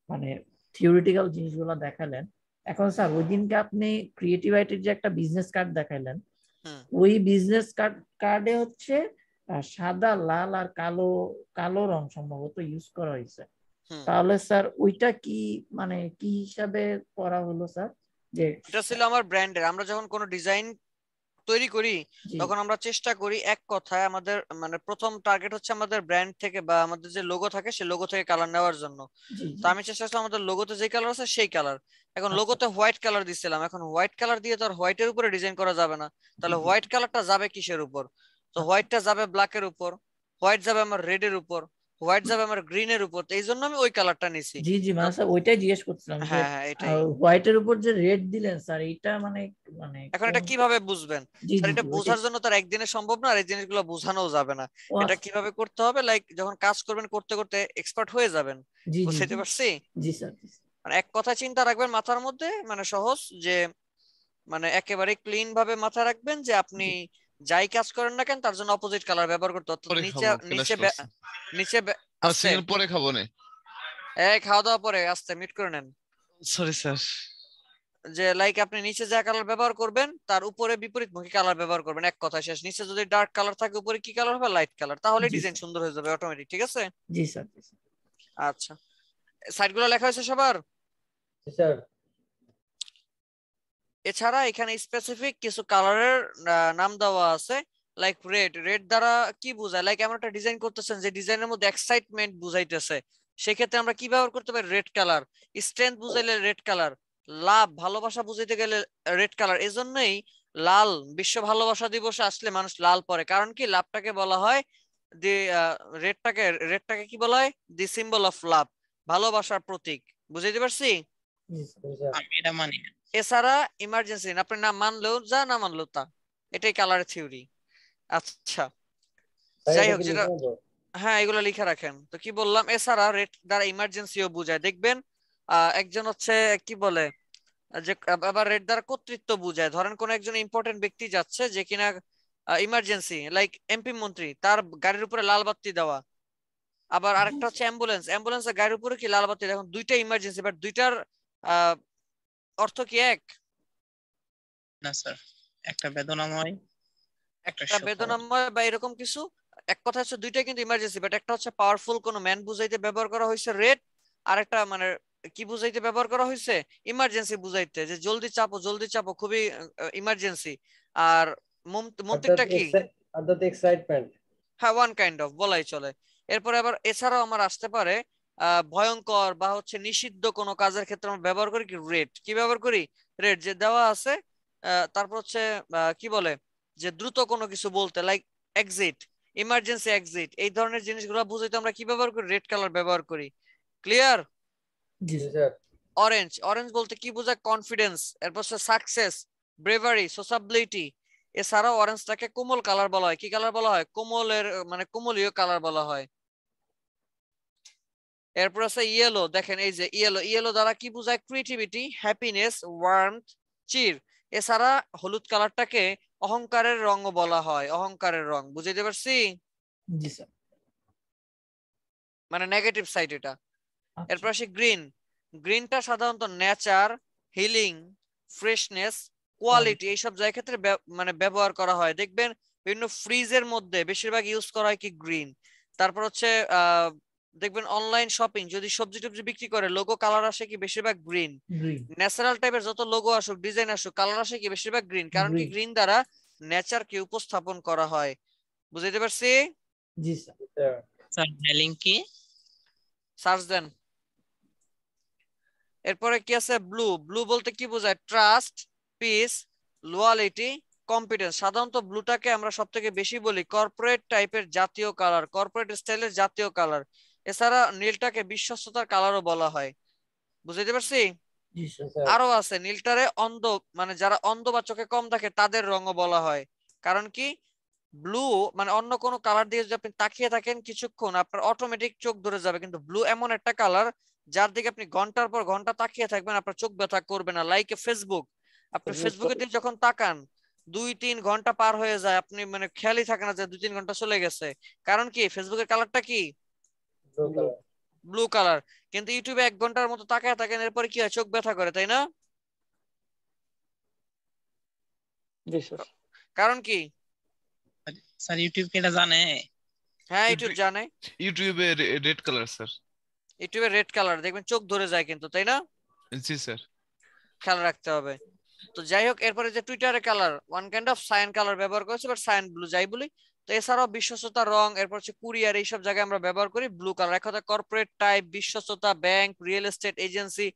মানে থিওরিটিক্যাল জিনিসগুলো দেখালেন, এখন স্যার ওই দিনকে আপনি ক্রিয়েটিভ আইটির যে একটা বিজনেস কার্ড দেখাইলেন, ওই বিজনেস কার্ডে হচ্ছে সাদা, লাল আর কালো, কালো রং সম্ভবত ইউজ করা হয়েছে। তাহলে স্যার ওইটা কি মানে কি হিসাবে করা হলো স্যার? যে এটা ছিল আমার ব্র্যান্ডের, আমরা যখন কোনো ডিজাইন তৈরি করি তখন আমরা চেষ্টা করি, এক কথায় আমাদের মানে প্রথম টার্গেট হচ্ছে আমাদের ব্র্যান্ড থেকে বা আমাদের যে লোগো থাকে সেই লোগো থেকে কালার নেওয়ার জন্য। তো আমি চেষ্টা করলাম আমাদের লোগোতে যে কালার আছে সেই কালার। এখন লোগোতে হোয়াইট কালার দিছিলাম, এখন হোয়াইট কালার দিয়ে তো আর হোয়াইটের উপরে ডিজাইন করা যাবে না, তাহলে হোয়াইট কালারটা যাবে কিসের উপর? তো হোয়াইটটা যাবে ব্ল্যাকের উপর, হোয়াইট যাবে আমার রেডের উপর, হোয়াইট যাবে আমার গ্রিনের উপর, তো এই জন্য আমি ওই কালারটা নিছি। জি জি, মানে স্যার ওইটাই জিজ্ঞেস করছিলাম যে হ্যাঁ এটাই। হোয়াইটের উপর যে রেড দিলেন স্যার, এটা মানে মানে এখন এটা কিভাবে বুঝবেন? জি স্যার জি এটা বোঝার জন্য তার একদিনে সম্ভব না, আর এই জিনিসগুলো বোঝানো যাবে না। এটা কিভাবে করতে হবে, লাইক যখন কাজ করবেন করতে করতে এক্সপার্ট হয়ে যাবেন। জি জি বুঝতে পারছি? জি স্যার। মানে এক কথা চিন্তা রাখবেন মাথার মধ্যে, মানে সহজ, যে মানে একেবারে ক্লিন ভাবে মাথা রাখবেন যে আপনি যাই কাজ করেন না কেন তার জন্য অপোজিট কালার ব্যবহার করতে, অর্থাৎ নিচে নিচে নিচে আস্তে পরে খাবো না। খাওয়া দাওয়া পরে আস্তে মিট করে নেন। Sorry sir. যে লাইক আপনি নিচে যা কালার ব্যবহার করবেন তার উপরে বিপরীতমুখী কালার ব্যবহার করবেন, এক কথা শেষ। নিচে যদি ডার্ক কালার থাকে উপরে কি কালার হবে? লাইট কালার, তাহলে ডিজাইন সুন্দর হয়ে যাবে অটোমেটিক। ঠিক আছে? জি স্যার। আচ্ছা, সাইডগুলো লেখা হয়েছে সবার? স্যার এছাড়া এখানে স্পেসিফিক কিছু কালারের নাম দেওয়া আছে, লাইক রেড। রেড দ্বারা কি বোঝায়? লাইক এমন একটা ডিজাইন করতেছেন যে ডিজাইনের মধ্যে এক্সাইটমেন্ট বুঝাইতেছে, সেক্ষেত্রে আমরা কি ব্যবহার করতে পারি? Red colour. স্ট্রেংথ বুঝাইলে রেড কালার, লাভ ভালোবাসা বুঝাইতে গেলে রেড কালার। এজন্যই লাল, বিশ্ব ভালোবাসা দিবসে আসলে মানুষ লাল পরে, কারণ কি লাভটাকে বলা হয় দি রেডটাকে কি বলা হয়? দি সিম্বল অফ লাভ, ভালোবাসার প্রতীক। বুঝাইতে পারছি? আমি এটা মানি না। এছাড়া ইমার্জেন্সি, আপনি না মানলেও যা, না মানলেও তা, এটাই কালারের থিওরি। আচ্ছা যাই হোক, যেটা হ্যাঁ এগুলো লিখে রাখেন। তো কি বললাম, এছাড়া রেড দ্বারা ইমার্জেন্সিও বুঝায়। দেখবেন একজন হচ্ছে কি বলে যে, আবার রেড দ্বারা কর্তৃত্ব বুঝায়। ধরেন কোন একজন ইম্পর্টেন্ট ব্যক্তি যাচ্ছে যে কিনা ইমার্জেন্সি, লাইক এমপি মন্ত্রী, তার গাড়ির উপরে লাল বাতি দেওয়া। আবার আরেকটা হচ্ছে অ্যাম্বুলেন্স, অ্যাম্বুলেন্সের গাড়ির উপরে কি লাল বাতি। দেখুন দুইটা ইমার্জেন্সি, বাট দুইটার অর্থ কি এক? না স্যার, একটা বেদনাময় একটা একটা শোক বেদনাময় বা এরকম কিছু। এক কথা হচ্ছে দুইটা কিন্তু ইমার্জেন্সি, বাট একটা হচ্ছে পাওয়ারফুল কোনো ম্যান বুঝাইতে ব্যবহার করা হয়েছে রেড, আর একটা মানে কি বুঝাইতে ব্যবহার করা হয়েছে, ইমার্জেন্সি বুঝাইতে, যে জলদি চাপো খুবই ইমার্জেন্সি। আর অর্থাৎ মন্ত্রীটা কি? অর্থাৎ এক্সাইটমেন্ট। হ্যাঁ, ওয়ান কাইন্ড অফ বলাই চলে। এরপরে আবার এছাড়াও আমার আসতে পারে ভয়ঙ্কর বা হচ্ছে নিষিদ্ধ কোনো কাজের ক্ষেত্রে আমরা ব্যবহার করি কি রেড। কি ব্যবহার করি? রেড, যে দেওয়া আছে। তারপর হচ্ছে কি বলে, যে দ্রুত কোনো কিছু বলতে, লাইক এক্সিট, ইমার্জেন্সি এক্সিট, এই ধরনের জিনিসগুলো বুঝাইতে আমরা কি ব্যবহার করি? রেড কালার ব্যবহার করি। ক্লিয়ার? জি জি স্যার। স্যার। অরেঞ্জ, অরেঞ্জ বলতে কি বোঝায়? কনফিডেন্স, এরপর সাকসেস, ব্রেভারি, সোসাবিলিটি। এছাড়াও অরেঞ্জটাকে কোমল কালার বলা হয়। কি কালার বলা হয়? কোমলের মানে কোমলীয় কালার বলা হয়। এরপর আছে ইয়েলো। দেখেন এই যে ইয়েলো, ইয়েলো দ্বারা কি বোঝায়? ক্রিয়েটিভিটি, হ্যাপিনেস, ওয়ার্মথ, চির। এছাড়া হলুদ কালারটাকে অহংকারের রং বলা হয়। অহংকারের রং, বুঝাইতে পারছি? জি স্যার। মানে নেগেটিভ সাইড এটা। আচ্ছা। এরপর আসে গ্রিন। গ্রিনটা সাধারণত নেচার, হিলিং, ফ্রেশনেস, কোয়ালিটি এইসব জায়গার ক্ষেত্রে মানে ব্যবহার করা হয়। দেখবেন বিভিন্ন ফ্রিজের মধ্যে বেশিরভাগ ইউজ করা হয় কি গ্রিন। তারপর হচ্ছে দেখবেন অনলাইন শপিং যদি সবজি টবজি বিক্রি করে, লোগো কালার আসে কি বেশিরভাগ গ্রিন। গ্রিন। ন্যাচারাল টাইপের যত লোগো আসুক, ডিজাইন আসুক, কালার আসে কি বেশিরভাগ গ্রিন। কারণ কি? গ্রিন। গ্রিন দ্বারা নেচারকে উপস্থাপন করা হয়। বুঝাইতে পারছি? জি স্যার। স্যার হেলিং কি? সার্চ দেন। এরপরে কি আছে? ব্লু। ব্লু বলতে কি বোঝায়? Trust, piece, loyalty, competence. সাধারণত ব্লুটাকে আমরা সব থেকে বেশি বলি কর্পোরেট টাইপের জাতীয় কালার, কর্পোরেট স্টাইলের জাতীয় কালার। এছাড়া নীলটাকে বিশ্বস্ততার কালারও বলা হয়। বুঝতে পারছি? জি স্যার। আরো আছে নীলটারে অন্ধ, মানে যারা অন্ধ বা চোখে কম দেখে তাদের রঙও বলা হয়। কারণ কি? ব্লু মানে অন্য কোনো কালার দিয়ে যদি আপনি তাকিয়ে থাকেন কিছুক্ষণ, আপনার অটোমেটিক চোখ ধরে যাবে, কিন্তু ব্লু এমন একটা কালার যার দিকে আপনি ঘন্টার পর ঘন্টা তাকিয়ে থাকবেন, আপনার চোখ ব্যথা করবে না। লাইক ফেসবুক, আপনি ফেসবুকে দিয়ে যখন তাকান 2-3 ঘন্টা পার হয়ে যায়, আপনি মানে খেয়ালই থাকে না যে 2-3 ঘন্টা চলে গেছে। কারণ কি? ফেসবুকের কালারটা কি? Blue colour. কিন্তু ইউটিউবে 1 ঘন্টার মতো তাকায় থাকেন, এরপরে কি হয়? চোখ ব্যথা করে, তাই না? জি স্যার। কারণ কি? স্যার ইউটিউব কি এটা জানে? হ্যাঁ, ইউটিউব জানে। ইউটিউবে রেড কালার স্যার। ইউটিউবে রেড কালার দেখবেন চোখ ধরে যায় কিন্তু, তাই না? জি স্যার। খেয়াল রাখতে হবে। তো যাই হোক, এরপরে যে টুইটারে colour one kind of cyan colour ব্যবহার করেছে, বাট সায়ান ব্লু যাই বলি। তো এছাড়াও বিশ্বস্ততা রং, এরপর হচ্ছে কুরিয়ার, এইসব জায়গায় আমরা ব্যবহার করি ব্লু কালার। এক কথা কর্পোরেট টাইপ, বিশ্বস্ততা, ব্যাংক, রিয়েল এস্টেট এজেন্সি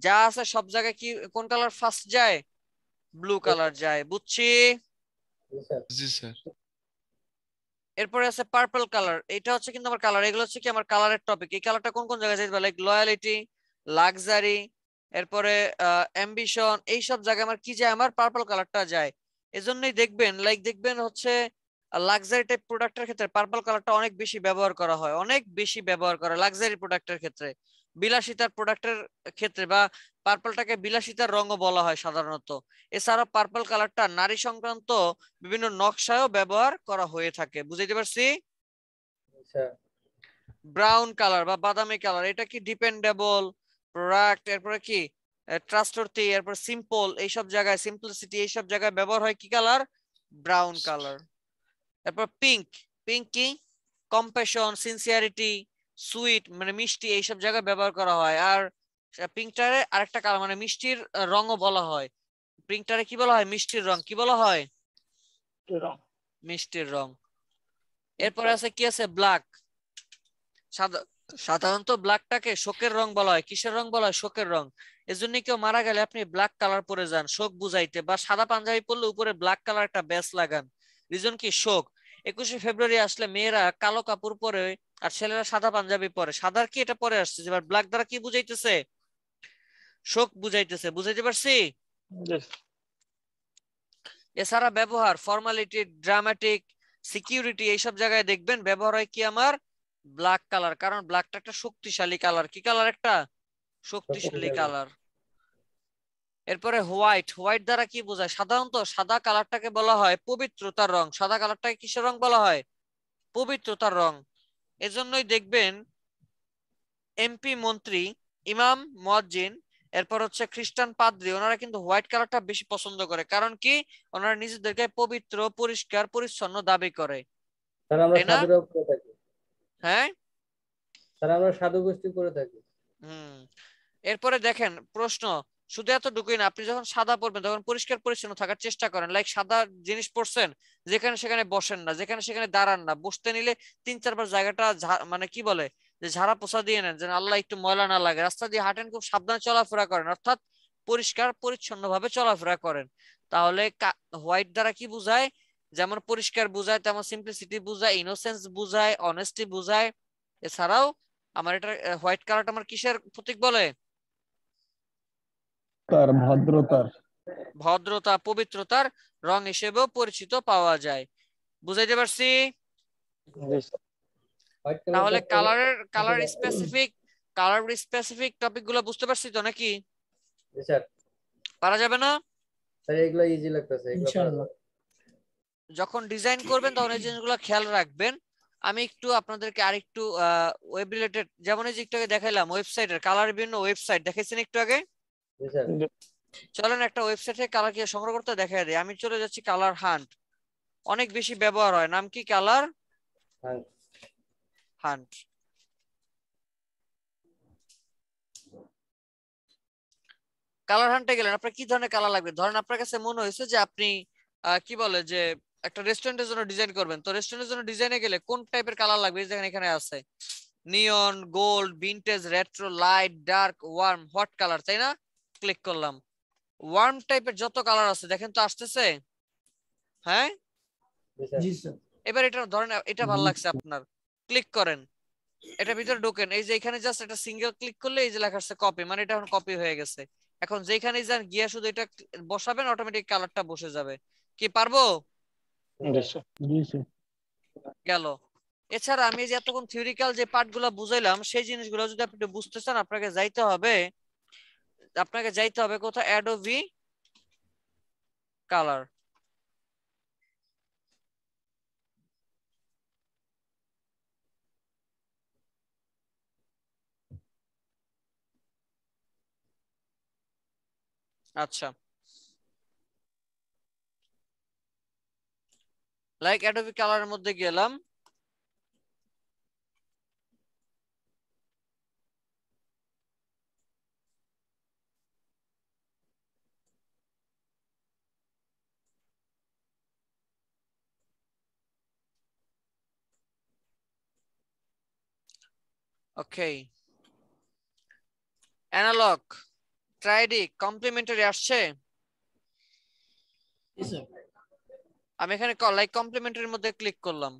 যা আছে সব জায়গায় কি কোন কালার ফার্স্ট যায়? ব্লু কালার যায়। বুঝছি? জি স্যার। এরপরে আছে পার্পল কালার। এটা হচ্ছে কিন্তু আমার কালার, এগুলো হচ্ছে কি আমার কালারের টপিক। এই কালারটা কোন কোন জায়গায় যাইতে পারে? লাইক লয়ালিটি, লাক্সারি, এরপরে অ্যাম্বিশন, এইসব জায়গায় আমার কি যায়? আমার পার্পল কালারটা যায়। এজন্যই দেখবেন দেখবেন হচ্ছে লাক্সারি টাইপ প্রোডাক্টের ক্ষেত্রে পার্পল কালারটা অনেক বেশি ব্যবহার করা হয়, অনেক বেশি ব্যবহার করা লাক্সারি প্রোডাক্টের ক্ষেত্রে, বিলাসিতার প্রোডাক্টের ক্ষেত্রে, বা পার্পলটাকে বিলাসিতার রঙও বলা হয় সাধারণত। এছাড়া পার্পল কালারটা নারী সংক্রান্ত বিভিন্ন নকশায়ও ব্যবহার করা হয়ে থাকে। বুঝাইতে পারছি? ব্রাউন কালার বা বাদামি কালার, এটা কি ডিপেন্ডেবল প্রোডাক্ট, এরপরে কি ট্রাস্টওয়ার্থি, এরপর সিম্পল, এইসব জায়গায় সিম্পলিসিটি, এইসব জায়গায় ব্যবহার হয় কি কালার? Brown colour. এরপর পিঙ্ক। পিঙ্ক কি? কম্প্যাশন, সিনসিয়ারিটি, সুইট মানে মিষ্টি, এইসব জায়গায় ব্যবহার করা হয়। আর পিঙ্কটারে আরেকটা কালার মানে মিষ্টির রঙও বলা হয়। পিঙ্কটারে কি বলা হয়? মিষ্টির রং। কি বলা হয়? মিষ্টির রং। এরপরে আছে কি আছে? ব্ল্যাক। সাধারণত ব্ল্যাকটাকে শোকের রং বলা হয়। কিসের রং বলা হয়? শোকের রং। এজন্য কেউ মারা গেলে আপনি ব্ল্যাক কালার পরে যান শোক বুঝাইতে, বা সাদা পাঞ্জাবি পরলে উপরে ব্ল্যাক কালার একটা ব্যাস লাগান। রিজন কি? শোক। 21শে ফেব্রুয়ারি আসলে মেয়েরা কালো কাপড় পরে আর ছেলেরা সাদা পাঞ্জাবি পরে। সাদার কি এটা পরে আসছে, এবার ব্ল্যাক দ্বারা কি বুঝাইতেছে? শোক বুঝাইতেছে। বুঝাইতে পারছি? এছাড়া ব্যবহার ফর্মালিটি, ড্রামাটিক, সিকিউরিটি, এইসব জায়গায় দেখবেন ব্যবহার হয় কি আমার? Black colour. কারণ ব্ল্যাকটা একটা শক্তিশালী কালার। কি কালার? একটা শক্তিশালী কালার। এরপরে হোয়াইট। হোয়াইট দ্বারা কি বোঝায়? সাধারণত সাদা কালারটাকে বলা হয় পবিত্রতার রং। সাদা কালারটাকে কিসের রং বলা হয়? পবিত্রতার রং। এজন্যই দেখবেন এমপি, মন্ত্রী, ইমাম, মুয়াজ্জিন এরপর হচ্ছে খ্রিস্টান পাদ্রী, ওনারা কিন্তু হোয়াইট কালারটা বেশি পছন্দ করে। কারণ কি, ওনারা নিজেদেরকে পবিত্র, পরিষ্কার, পরিচ্ছন্ন দাবি করে, স্যার আমরা তাই না? সাধুরাও করে থাকি। হ্যাঁ, স্যার আমরা সাধু গোষ্ঠী করে থাকি। এরপরে দেখেন প্রশ্ন শুধু এতটুকুই না, আপনি যখন সাদা পরবেন তখন পরিষ্কার পরিচ্ছন্ন থাকার চেষ্টা করেন। লাইক সাদা জিনিস পরছেন, যেখানে সেখানে বসেন না, যেখানে সেখানে দাঁড়ান না, বসতে নিলে 3-4 বার জায়গাটা মানে কি বলে যে ঝাড়া পোছা দিয়ে নেন, যেন আল্লাহ একটু ময়লা না লাগে। রাস্তা দিয়ে হাঁটেন, খুব সাবধানে চলাফেরা করেন, অর্থাৎ পরিষ্কার পরিচ্ছন্ন ভাবে চলাফেরা করেন। তাহলে হোয়াইট দ্বারা কি বুঝায়? যেমন পরিষ্কার বুঝায়, তেমন সিম্পলিসিটি বুঝায়, ইনোসেন্স বুঝায়, অনেস্টি বুঝায়। এছাড়াও আমার এটা হোয়াইট কালারটা আমার কিসের প্রতীক বলে? ভদ্রতা, পবিত্রতার রং হিসেবেও পরিচিত পাওয়া যায়। বুঝাইতে পারছি? তাহলে কালার স্পেসিফিক টপিক গুলো বুঝতে পারছি তো নাকি? পারা যাবে না? এগুলো ইজি লাগতেছে। ইনশাআল্লাহ যখন ডিজাইন করবেন তখন এই জিনিসগুলো খেয়াল রাখবেন। আমি একটু আপনাদেরকে আরেকটু ওয়েব রিলেটেড, যেমন এই যে একটু আগে দেখাইলাম ওয়েবসাইটের কালার, বিভিন্ন ওয়েবসাইট দেখাইছেন একটু আগে। চলেন একটা ওয়েবসাইটে কালার কি সংগ্রহ করতে দেখাই দিই। আমি চলে যাচ্ছি কালার হান্ট, অনেক বেশি ব্যবহার হয়। নাম কি? Colour Hunt. কালার হান্টে গেলেন, আপনার কি ধরনের কালার লাগবে? ধরেন আপনার কাছে মনে হয়েছে যে আপনি কি বলে যে একটা রেস্টুরেন্টের জন্য ডিজাইন করবেন, তো রেস্টুরেন্টের জন্য ডিজাইনে গেলে কোন টাইপের কালার লাগবে? দেখেন এখানে আছে neon, gold, vintage, retro, light, dark, warm, hot colour, তাই না? ক্লিক করলাম, ওয়ার্ম টাইপের যত কালার আছে দেখেন তো আসতেছে। হ্যাঁ জি স্যার। এবার এটা ধরেন এটা ভালো লাগছে আপনার, ক্লিক করেন, এটা ভিতরে ঢোকেন। এই যে এখানে জাস্ট এটা সিঙ্গেল ক্লিক করলে এই যে লেখা আছে কপি, মানে এটা এখন কপি হয়ে গেছে। এখন যেখানে যান গিয়া শুধু এটা বসাবেন, অটোমেটিক কালারটা বসে যাবে। কি পারবো? গেল। এছাড়া আমি যে এতক্ষণ থিওরিক্যাল যে পার্টগুলো বুঝাইলাম, সেই জিনিসগুলো যদি আপনি বুঝতে চান, আপনাকে যাইতে হবে কোথায়? Adobe colour. আচ্ছা, লাইক অ্যাডোবি কালারের মধ্যে গেলাম, ওকে। অ্যানালগ, ট্রাইডিক, কমপ্লিমেন্টারি আসছে। আমি এখানে লাইক কমপ্লিমেন্টারির মধ্যে ক্লিক করলাম।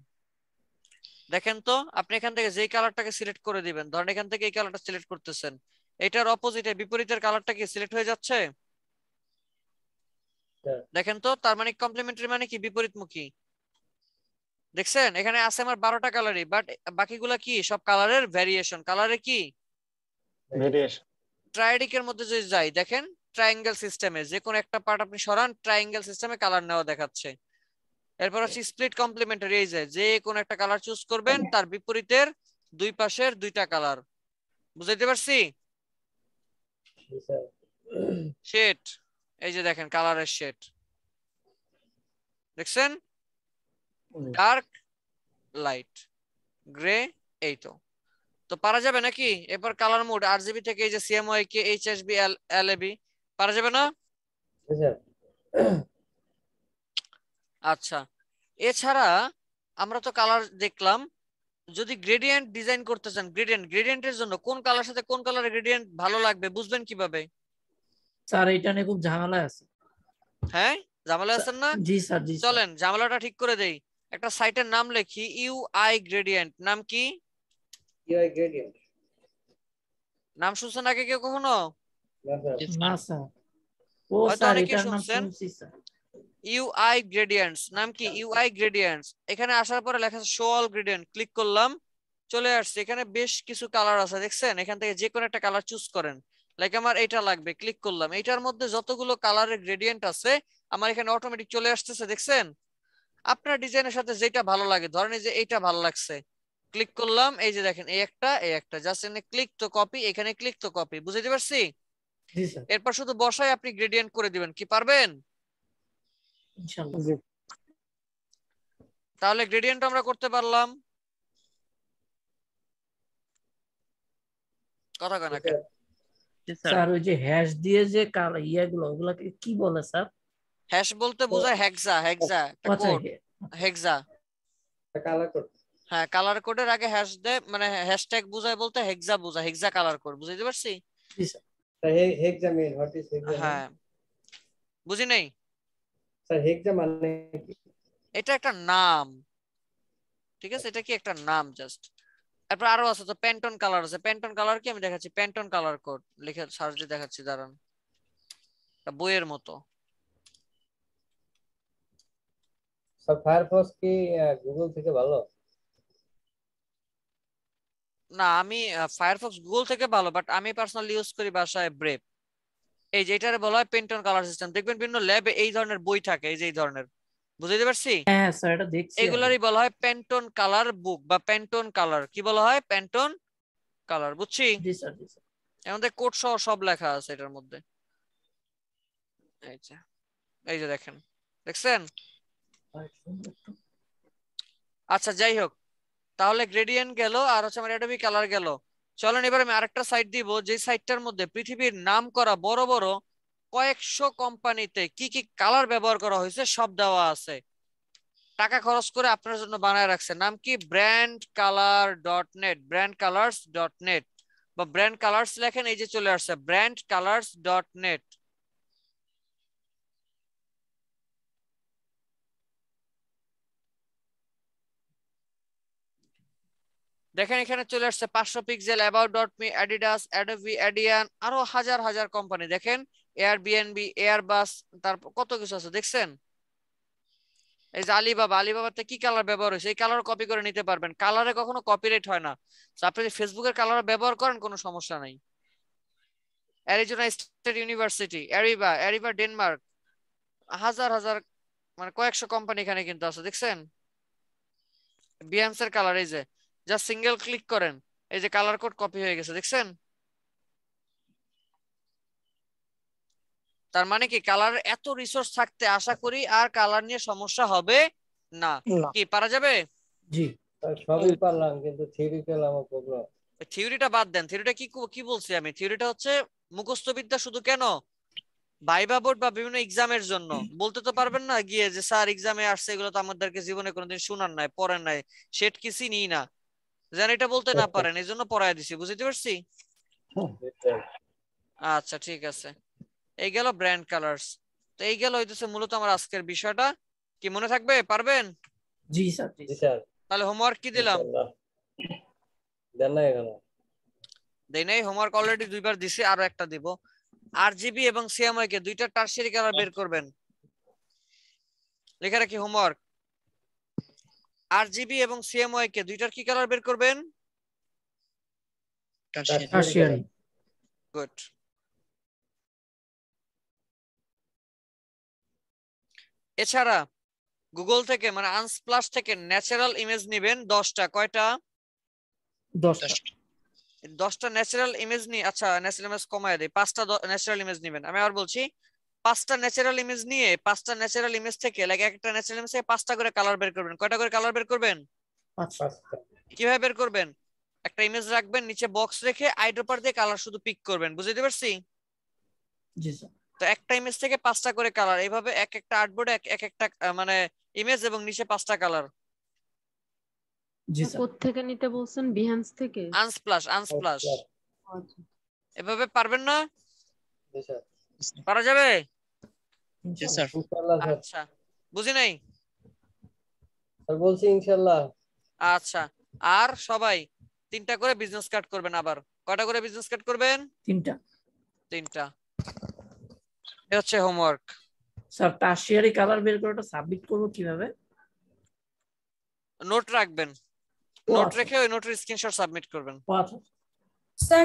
দেখেন তো আপনি এখান থেকে যেই কালারটাকে সিলেক্ট করে দিবেন, ধরেন এখান থেকে এই কালারটা সিলেক্ট করতেছেন, এটার অপোজিটে বিপরীতের কালারটা কি সিলেক্ট হয়ে যাচ্ছে? দেখেন তো, তার মানে কমপ্লিমেন্টারি মানে কি? বিপরীতমুখী। দেখছেন এখানে আছে আমার 12টা কালারই, বাট বাকিগুলা কি? সব কালারের ভ্যারিয়েশন। কালারের কি ভেরিয়েশন? ট্রাইডিকের মধ্যে যদি যাই, দেখেন ট্রায়াঙ্গেল সিস্টেমে যে কোনো একটা পার্ট আপনি সরান, ট্রায়াঙ্গেল সিস্টেমে কালার নেওয়া দেখাচ্ছে। এরপর হচ্ছে স্প্লিট কমপ্লিমেন্টারি, এই যে কোনো একটা কালার চুজ করবেন, তার বিপরীতের দুই পাশের দুইটা কালার। বুঝাইতে পারছি? শেড, এই যে দেখেন কালারের শেড দেখছেন, ডার্ক, লাইট, গ্রে, এই তো পারা যাবে নাকি? এরপর কালার মোড আরজিবি থেকে এই যে সিএমওয়াই কে এইচএসবি এলএবি, পারা যাবে না? আচ্ছা, এছাড়া আমরা তো কালার দেখলাম। যদি গ্রেডিয়েন্ট ডিজাইন করতে চান, গ্রেডিয়েন্টের জন্য কোন কালার সাথে কোন কালারের গ্রেডিয়েন্ট ভালো লাগবে বুঝবেন কিভাবে? স্যার এটা নিয়ে খুব ঝামেলা আছে। হ্যাঁ ঝামেলা আছেন না? জি স্যার, জি। চলেন ঝামেলাটা ঠিক করে দেই। একটা সাইটের নাম লিখি, ইউআই গ্রেডিয়েন্ট। নাম কি? UI gradient. নাম শুনছেন আগে কেউ কখনো? না স্যার। ও হয়তো স্যার অনেকেই এটার নাম শুনছেন। শুনছি স্যার। ইউআই গ্রেডিয়েন্টস, নাম কি? ইউআই গ্রেডিয়েন্টস। এখানে আসার পরে লেখা আছে শো অল গ্রেডিয়েন্ট, ক্লিক করলাম, চলে আসছে। এখানে বেশ কিছু কালার আছে দেখছেন, এখান থেকে যে কোনো একটা কালার চুজ করেন। লাইক আমার এটা লাগবে, ক্লিক করলাম। এটার মধ্যে যতগুলো কালারের গ্রেডিয়েন্ট আছে আমার এখানে অটোমেটিক চলে আসতেছে দেখছেন। আপনার ডিজাইনের সাথে যেটা ভালো লাগে, ধরেন এই যে এইটা ভালো লাগছে, ক্লিক করলাম, এই যে দেখেন এই একটা জাস্ট এখানে ক্লিক তো কপি, এখানে ক্লিক তো কপি। বুঝাইতে পারছি? জি স্যার এরপর শুধু বসায় আপনি গ্রেডিয়েন্ট করে দিবেন, কি পারবেন? ইনশাআল্লাহ। জি তাহলে গ্রেডিয়েন্ট আমরা করতে পারলাম, কথা কয় না কেন? জি স্যার। স্যার ওই যে হ্যাশ দিয়ে যে ইয়েগুলো ওগুলাকে কি বলে স্যার? হ্যাশ বলতে বোঝায় হেক্সা, হেক্সা একটা আচ্ছা কোড, হেক্সা। Colour code. হ্যাঁ, কালার কোডের আগে হ্যাশ দেয়, মানে হ্যাশট্যাগ বোঝায় বলতে হেক্সা বোঝায়, হেক্সা কালার কোড, বুঝাইতে পারছি? জি sir. Hexa mean what is hexa? হ্যাঁ, বুঝি নাই। স্যার হেক্সা মানে কি? এটা একটা নাম, ঠিক আছে, এটা কি একটা নাম জাস্ট। তারপর আরো আছে তো, প্যান্টন কালার আছে। প্যান্টন কালার কি আমি দেখাচ্ছি, প্যান্টন কালার কোড লিখে সার্চ দিয়ে দেখাচ্ছি, দাঁড়ান। একটা বইয়ের মতো। স্যার ফায়ারফক্স কি গুগল থেকে ভালো? না, আমি ফায়ারফক্স গুগল থেকে ভালো, বাট আমি পার্সোনালি ইউজ করি বাসায় ব্রেভ। এই যে এটারে বলা হয় পেন্টন কালার সিস্টেম। দেখবেন বিভিন্ন ল্যাবে এই ধরনের বই থাকে, এই যে এই ধরনের, বুঝতে পারছি? হ্যাঁ স্যার এটা দেখছি আমি। এগুলারই বলা হয় প্যান্টন কালার বুক বা প্যান্টন কালার। কি বলা হয়? প্যান্টন কালার, বুঝছি? জি স্যার জি স্যার। এর মধ্যে কোড সহ সব লেখা আছে এটার মধ্যে। এই যে, এই যে দেখেন, দেখছেন? আচ্ছা যাই হোক, তাহলে গ্রেডিয়েন্ট গেল, আর হচ্ছে আমার অ্যাডোবি কালার গেল। চলেন এবার আমি আরেকটা সাইট দিব, যে সাইটটার মধ্যে পৃথিবীর নাম করা বড় বড় কয়েকশো কোম্পানিতে কি কি কালার ব্যবহার করা হয়েছে সব দেওয়া আছে। টাকা খরচ করে আপনার জন্য বানায় রাখছে। নাম কি? brandcolor.net, brandcolors.net, বা ব্র্যান্ড কালার্স লেখেন, এই যে চলে আসছে brandcolors.net। দেখেন এখানে চলে আসছে 500 পিক্সেল, about.me, অ্যাডিডাস, অ্যাডোবি, অ্যাডিয়ান, আরো হাজার হাজার কোম্পানি। দেখেন এয়ারবিএনবি, এয়ারবাস, তারপর কত কিছু আছে, দেখছেন? এই যে আলিবাবা, আলিবাবাতে কি কালার ব্যবহার হয়েছে, এই কালার কপি করে নিতে পারবেন। কালারে কখনো কপিরাইট হয় না। আপনি যদি ফেসবুকের কালার ব্যবহার করেন কোনো সমস্যা নাই। অ্যারিজোনা স্টেট ইউনিভার্সিটি, অ্যারিবা, অ্যারিবা ডেনমার্ক, হাজার হাজার মানে কয়েকশো কোম্পানি এখানে কিন্তু আছে, দেখছেন? বিহান্সের কালার, এই যে জাস্ট সিঙ্গেল ক্লিক করেন, এই যে কালার কোড কপি হয়ে গেছে, দেখছেন? তার মানে কি, কালার এত রিসোর্স থাকতে আশা করি আর কালার নিয়ে সমস্যা হবে না। কি পারা যাবে? জি সবই পারলাম কিন্তু থিওরিক্যাল আমার প্রবলেম। থিওরিটা বাদ দেন, থিওরিটা কি কি বলছি আমি? থিওরিটা হচ্ছে মুখস্থ বিদ্যা শুধু। কেন? ভাইবা বোর্ড বা বিভিন্ন এক্সামের জন্য। বলতে তো পারবেন না গিয়ে যে স্যার এক্সামে আসছে, এগুলো তো আমাদেরকে জীবনে কোনোদিন শোনার নাই, পড়েন নাই, সেট কি চিনি না, যেন এটা বলতে না পারেন, এই জন্য পড়ায় দিছি, বুঝতে পারছি? আচ্ছা ঠিক আছে, এই গেল ব্র্যান্ড কালার্স। তো এই গেল হইতেছে মূলত আমার আজকের বিষয়টা। কি মনে থাকবে? পারবেন? জি স্যার জি স্যার। তাহলে হোমওয়ার্ক কি দিলাম? দেন না এখনো? দেই নাই, হোমওয়ার্ক অলরেডি দুইবার দিছি, আরো একটা দিব। আরজিবি এবং সিএমওয়াই কে দুইটা টারশিয়ারি কালার বের করবেন, লেখা রাখি হোমওয়ার্ক। আরজিবি এবং সিএমওয়াই কে দুইটার কি কালার বের করবেন? টারশিয়ারি। গুড। এছাড়া গুগল থেকে মানে আনস্প্লাশ থেকে ন্যাচারাল ইমেজ নেবেন 10টা। কয়টা? 10টা। 10টা ন্যাচারাল ইমেজ নিয়ে, আচ্ছা ন্যাচারাল ইমেজ কমায় দেই, 5টা ন্যাচারাল ইমেজ নেবেন। আমি আবার বলছি, 5টা ন্যাচারাল ইমেজ নিয়ে 5টা ন্যাচারাল ইমেজ থেকে লাইক একটা ন্যাচারাল ইমেজ থেকে 5টা করে কালার বের করবেন। কয়টা করে কালার বের করবেন? 5টা। কিভাবে বের করবেন? একটা ইমেজ রাখবেন, নিচে বক্স রেখে আইড্রপার দিয়ে কালার শুধু পিক করবেন, বুঝতে পারছি? জি স্যার। তো একটা ইমেজ থেকে 5টা করে কালার, এইভাবে এক একটা আর্টবোর্ডে এক একটা মানে ইমেজ এবং নিচে 5টা কালার। জি স্যার। কোত্থেকে নিতে বলছেন? বিহান্স থেকে? আনস্প্লাশ, আনস্প্লাশ। আচ্ছা। এভাবে পারবেন না? জি স্যার। পারা যাবে? জি স্যার। ইনশাআল্লাহ স্যার। আচ্ছা, বুঝি নাই। স্যার বলছি ইনশাআল্লাহ। আচ্ছা, আর সবাই 3টা করে বিজনেস কার্ড করবেন। আবার কয়টা করে বিজনেস কার্ড করবেন? 3টা। 3টা। এ হচ্ছে হোমওয়ার্ক। স্যার টারশিয়ারি কালার বের করে সাবমিট করব কিভাবে? নোট রাখবেন, নোট রেখে ওই নোটের স্ক্রিনশট সাবমিট করবেন। আচ্ছা স্যার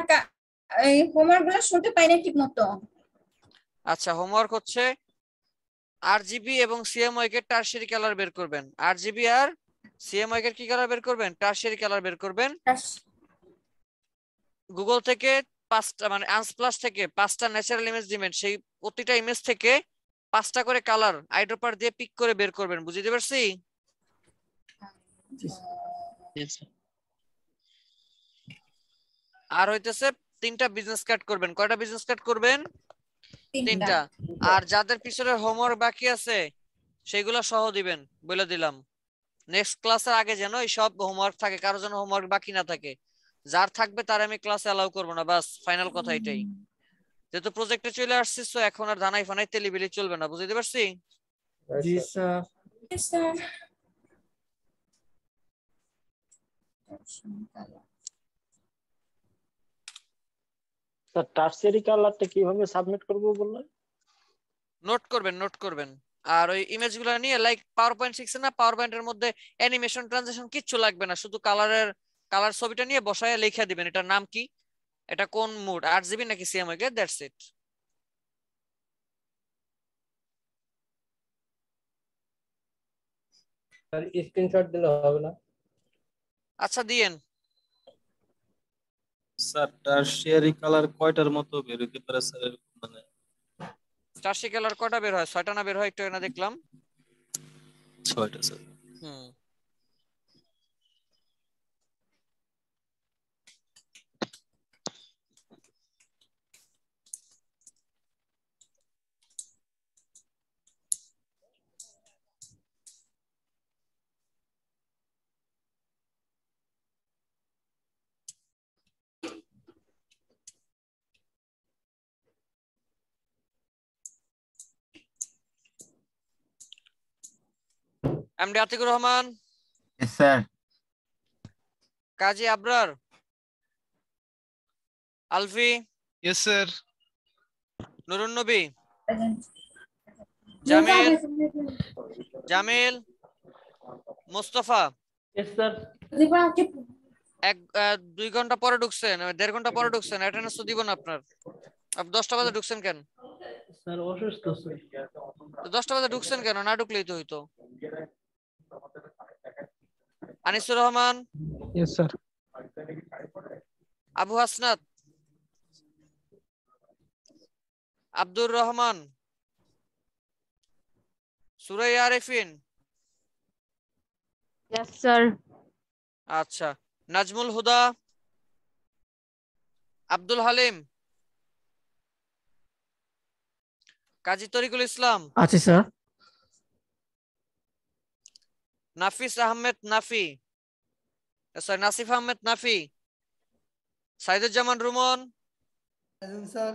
এই হোমওয়ার্কগুলো শুনতে পাই না ঠিক মতো। আচ্ছা, হোমওয়ার্ক হচ্ছে আরজিবি এবং সিএমওয়াই কে টারশিয়ারি কালার বের করবেন। আরজিবি আর সিএমওয়াই কে কি কালার বের করবেন? টারশিয়ারি কালার বের করবেন। গুগল থেকে 5টা মানে আনস্প্লাশ থেকে 5টা ন্যাচারাল ইমেজ দিবেন, সেই প্রতিটা ইমেজ থেকে 5টা করে কালার আইড্রপার দিয়ে পিক করে বের করবেন। বুঝতে পারছি? আর হইতেছে 3টা বিজনেস কার্ড করবেন। কয়টা বিজনেস কার্ড করবেন? 3টা। আর যাদের পিছনে হোমওয়ার্ক বাকি আছে সেগুলো সহ দিবেন, বলে দিলাম। নেক্সট ক্লাসের আগে যেন এই সব হোমওয়ার্ক থাকে, কারো যেন হোমওয়ার্ক বাকি না থাকে। যার থাকবে তার আমি ক্লাসে অ্যালাউ করব না, বাস ফাইনাল কথা এটাই। যেহেতু প্রজেক্টে চলে আসছিস তো এখন আর ধানাই ফানাই তেলিবিলি চলবে না। বুঝতে পারছি? জি স্যার। স্যার স্যার টার্সিয়ারি কালারটা কিভাবে সাবমিট করব বললেন? নোট করবেন, নোট করবেন। আর ওই ইমেজগুলো নিয়ে লাইক পাওয়ার পয়েন্ট 6 না, পাওয়ার পয়েন্টের মধ্যে অ্যানিমেশন ট্রানজিশন কিচ্ছু লাগবে না, শুধু কালার ছবিটা নিয়ে বসায় লিখে দিবেন এটার নাম কি, এটা কোন মুড, 8 GB নাকি CMY, that's it. Sir screenshot দিলে হবে না? আচ্ছা দিয়েন। স্যার টারশিয়ারি কালার কয়টার মতো বের হতে পারে স্যার? মানে টারশিয়ারি কালার কয়টা বের হয়? 6টা না বের হয়? একটু না দেখলাম 6টা স্যার। হুম। MD Atikur Rahman, sir. Kazi Abrar, Alfi, yes sir. Nurun Nabi, Jamil, Jamil, Mustafa. Yes sir. 2 ঘন্টা পরে ঢুকছেন, 1.5 ঘন্টা পরে ঢুকছেন, অ্যাটেন্ডেন্স তো দিব না আপনার। আপনি 10টা বাজে ঢুকছেন কেন? স্যার অসুস্থ স্যার। তো 10টা বাজে ঢুকছেন কেন? না ঢুকলেই তো হইতো। Anisur Rahman, yes sir. Abu Hasnat, Abdur Rahman, Suraiya Arifin. Yes sir. আচ্ছা, নাজমুল হুদা, আব্দুল হালিম, কাজী তরিকুল ইসলাম। আচ্ছা স্যার। নাফিস আহমেদ নাফি, সরি নাসিফ আহমেদ নাফি, সাইদুজ্জামান রুমন, স্যার।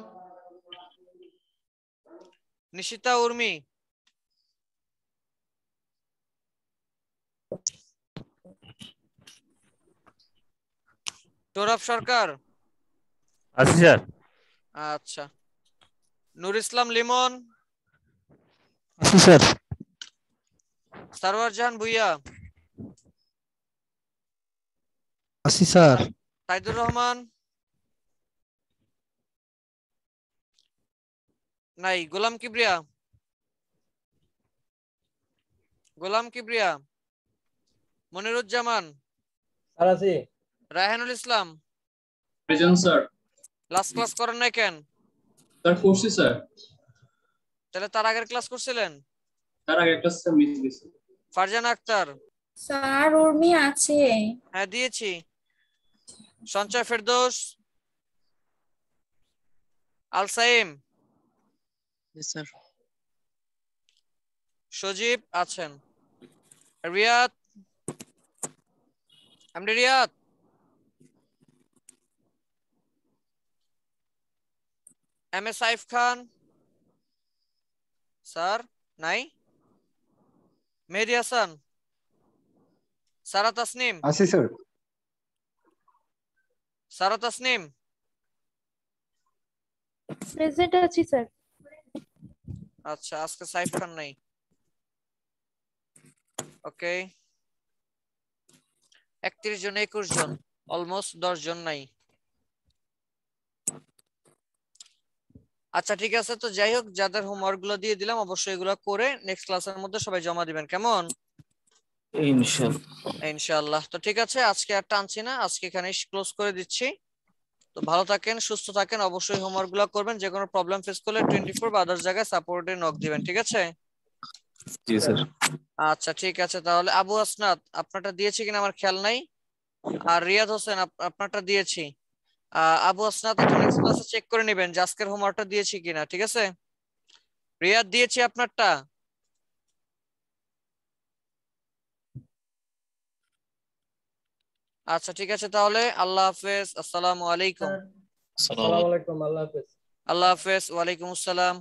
নিশিতা উর্মি, সৌরভ সরকার। আচ্ছা স্যার। আচ্ছা, নূর ইসলাম লিমন, আচ্ছা স্যার। সারওয়ার জাহান ভুইয়া, আছি স্যার। সাইদুর রহমান নাই, গোলাম কিবরিয়া, গোলাম কিবরিয়া, মনিরুজ্জামান, স্যার আছি। Raihanul Islam. Present sir. Last class করেন নাই কেন? স্যার করছি স্যার। তাহলে তার আগের ক্লাস করছিলেন? তার আগে একটা স্যার মিস গেছে। ফারজানা আক্তার। স্যার উর্মি আছে। হ্যাঁ দিয়েছি। সঞ্চয় ফেরদৌস, আল সাইম, স্যার। সজীব আছেন, Riyad, MD Riyad, M A Saif Khan sir নাই, মেহেদি হাসান, সারা তাসনিম। আছি স্যার। সারা তাসনিম প্রেজেন্ট আছি স্যার। আচ্ছা, আজকে সাইফ খান নাই। ওকে, 31 জন 21 জন, অলমোস্ট 10 জন নাই। আচ্ছা ঠিক আছে, তো যাই হোক, যাদের হোমওয়ার্ক গুলো দিয়ে দিলাম অবশ্যই এগুলো করে নেক্সট ক্লাসের মধ্যে সবাই জমা দিবেন, কেমন? ইনশাআল্লাহ। ইনশাআল্লাহ। তো ঠিক আছে, আজকে আর টানছি না, আজকে এখানে ক্লোজ করে দিচ্ছি। তো তো ভালো থাকেন, সুস্থ থাকেন, অবশ্যই হোমওয়ার্ক গুলো করবেন। যে কোনো প্রবলেম ফেস করলে 24 বা আদার্স জায়গায় সাপোর্টে নক দিবেন, ঠিক আছে? জি স্যার। আচ্ছা ঠিক আছে, তাহলে আবু আসনাদ আপনারটা দিয়েছি কিনা আমার খেয়াল নাই, আর রিয়াদ হোসেন আপনারটা দিয়েছি। আবু আসনাদ একটু নেক্সট ক্লাসে চেক করে নেবেন যে আজকের হোমওয়ার্কটা দিয়েছি কিনা, ঠিক আছে? রিয়াদ দিয়েছি আপনারটা। আচ্ছা ঠিক আছে, তাহলে আল্লাহ হাফেজ, আসসালামু আলাইকুম। আসসালামু আলাইকুম, আল্লাহ হাফেজ। আল্লাহ হাফেজ, ওয়ালাইকুম আসসালাম।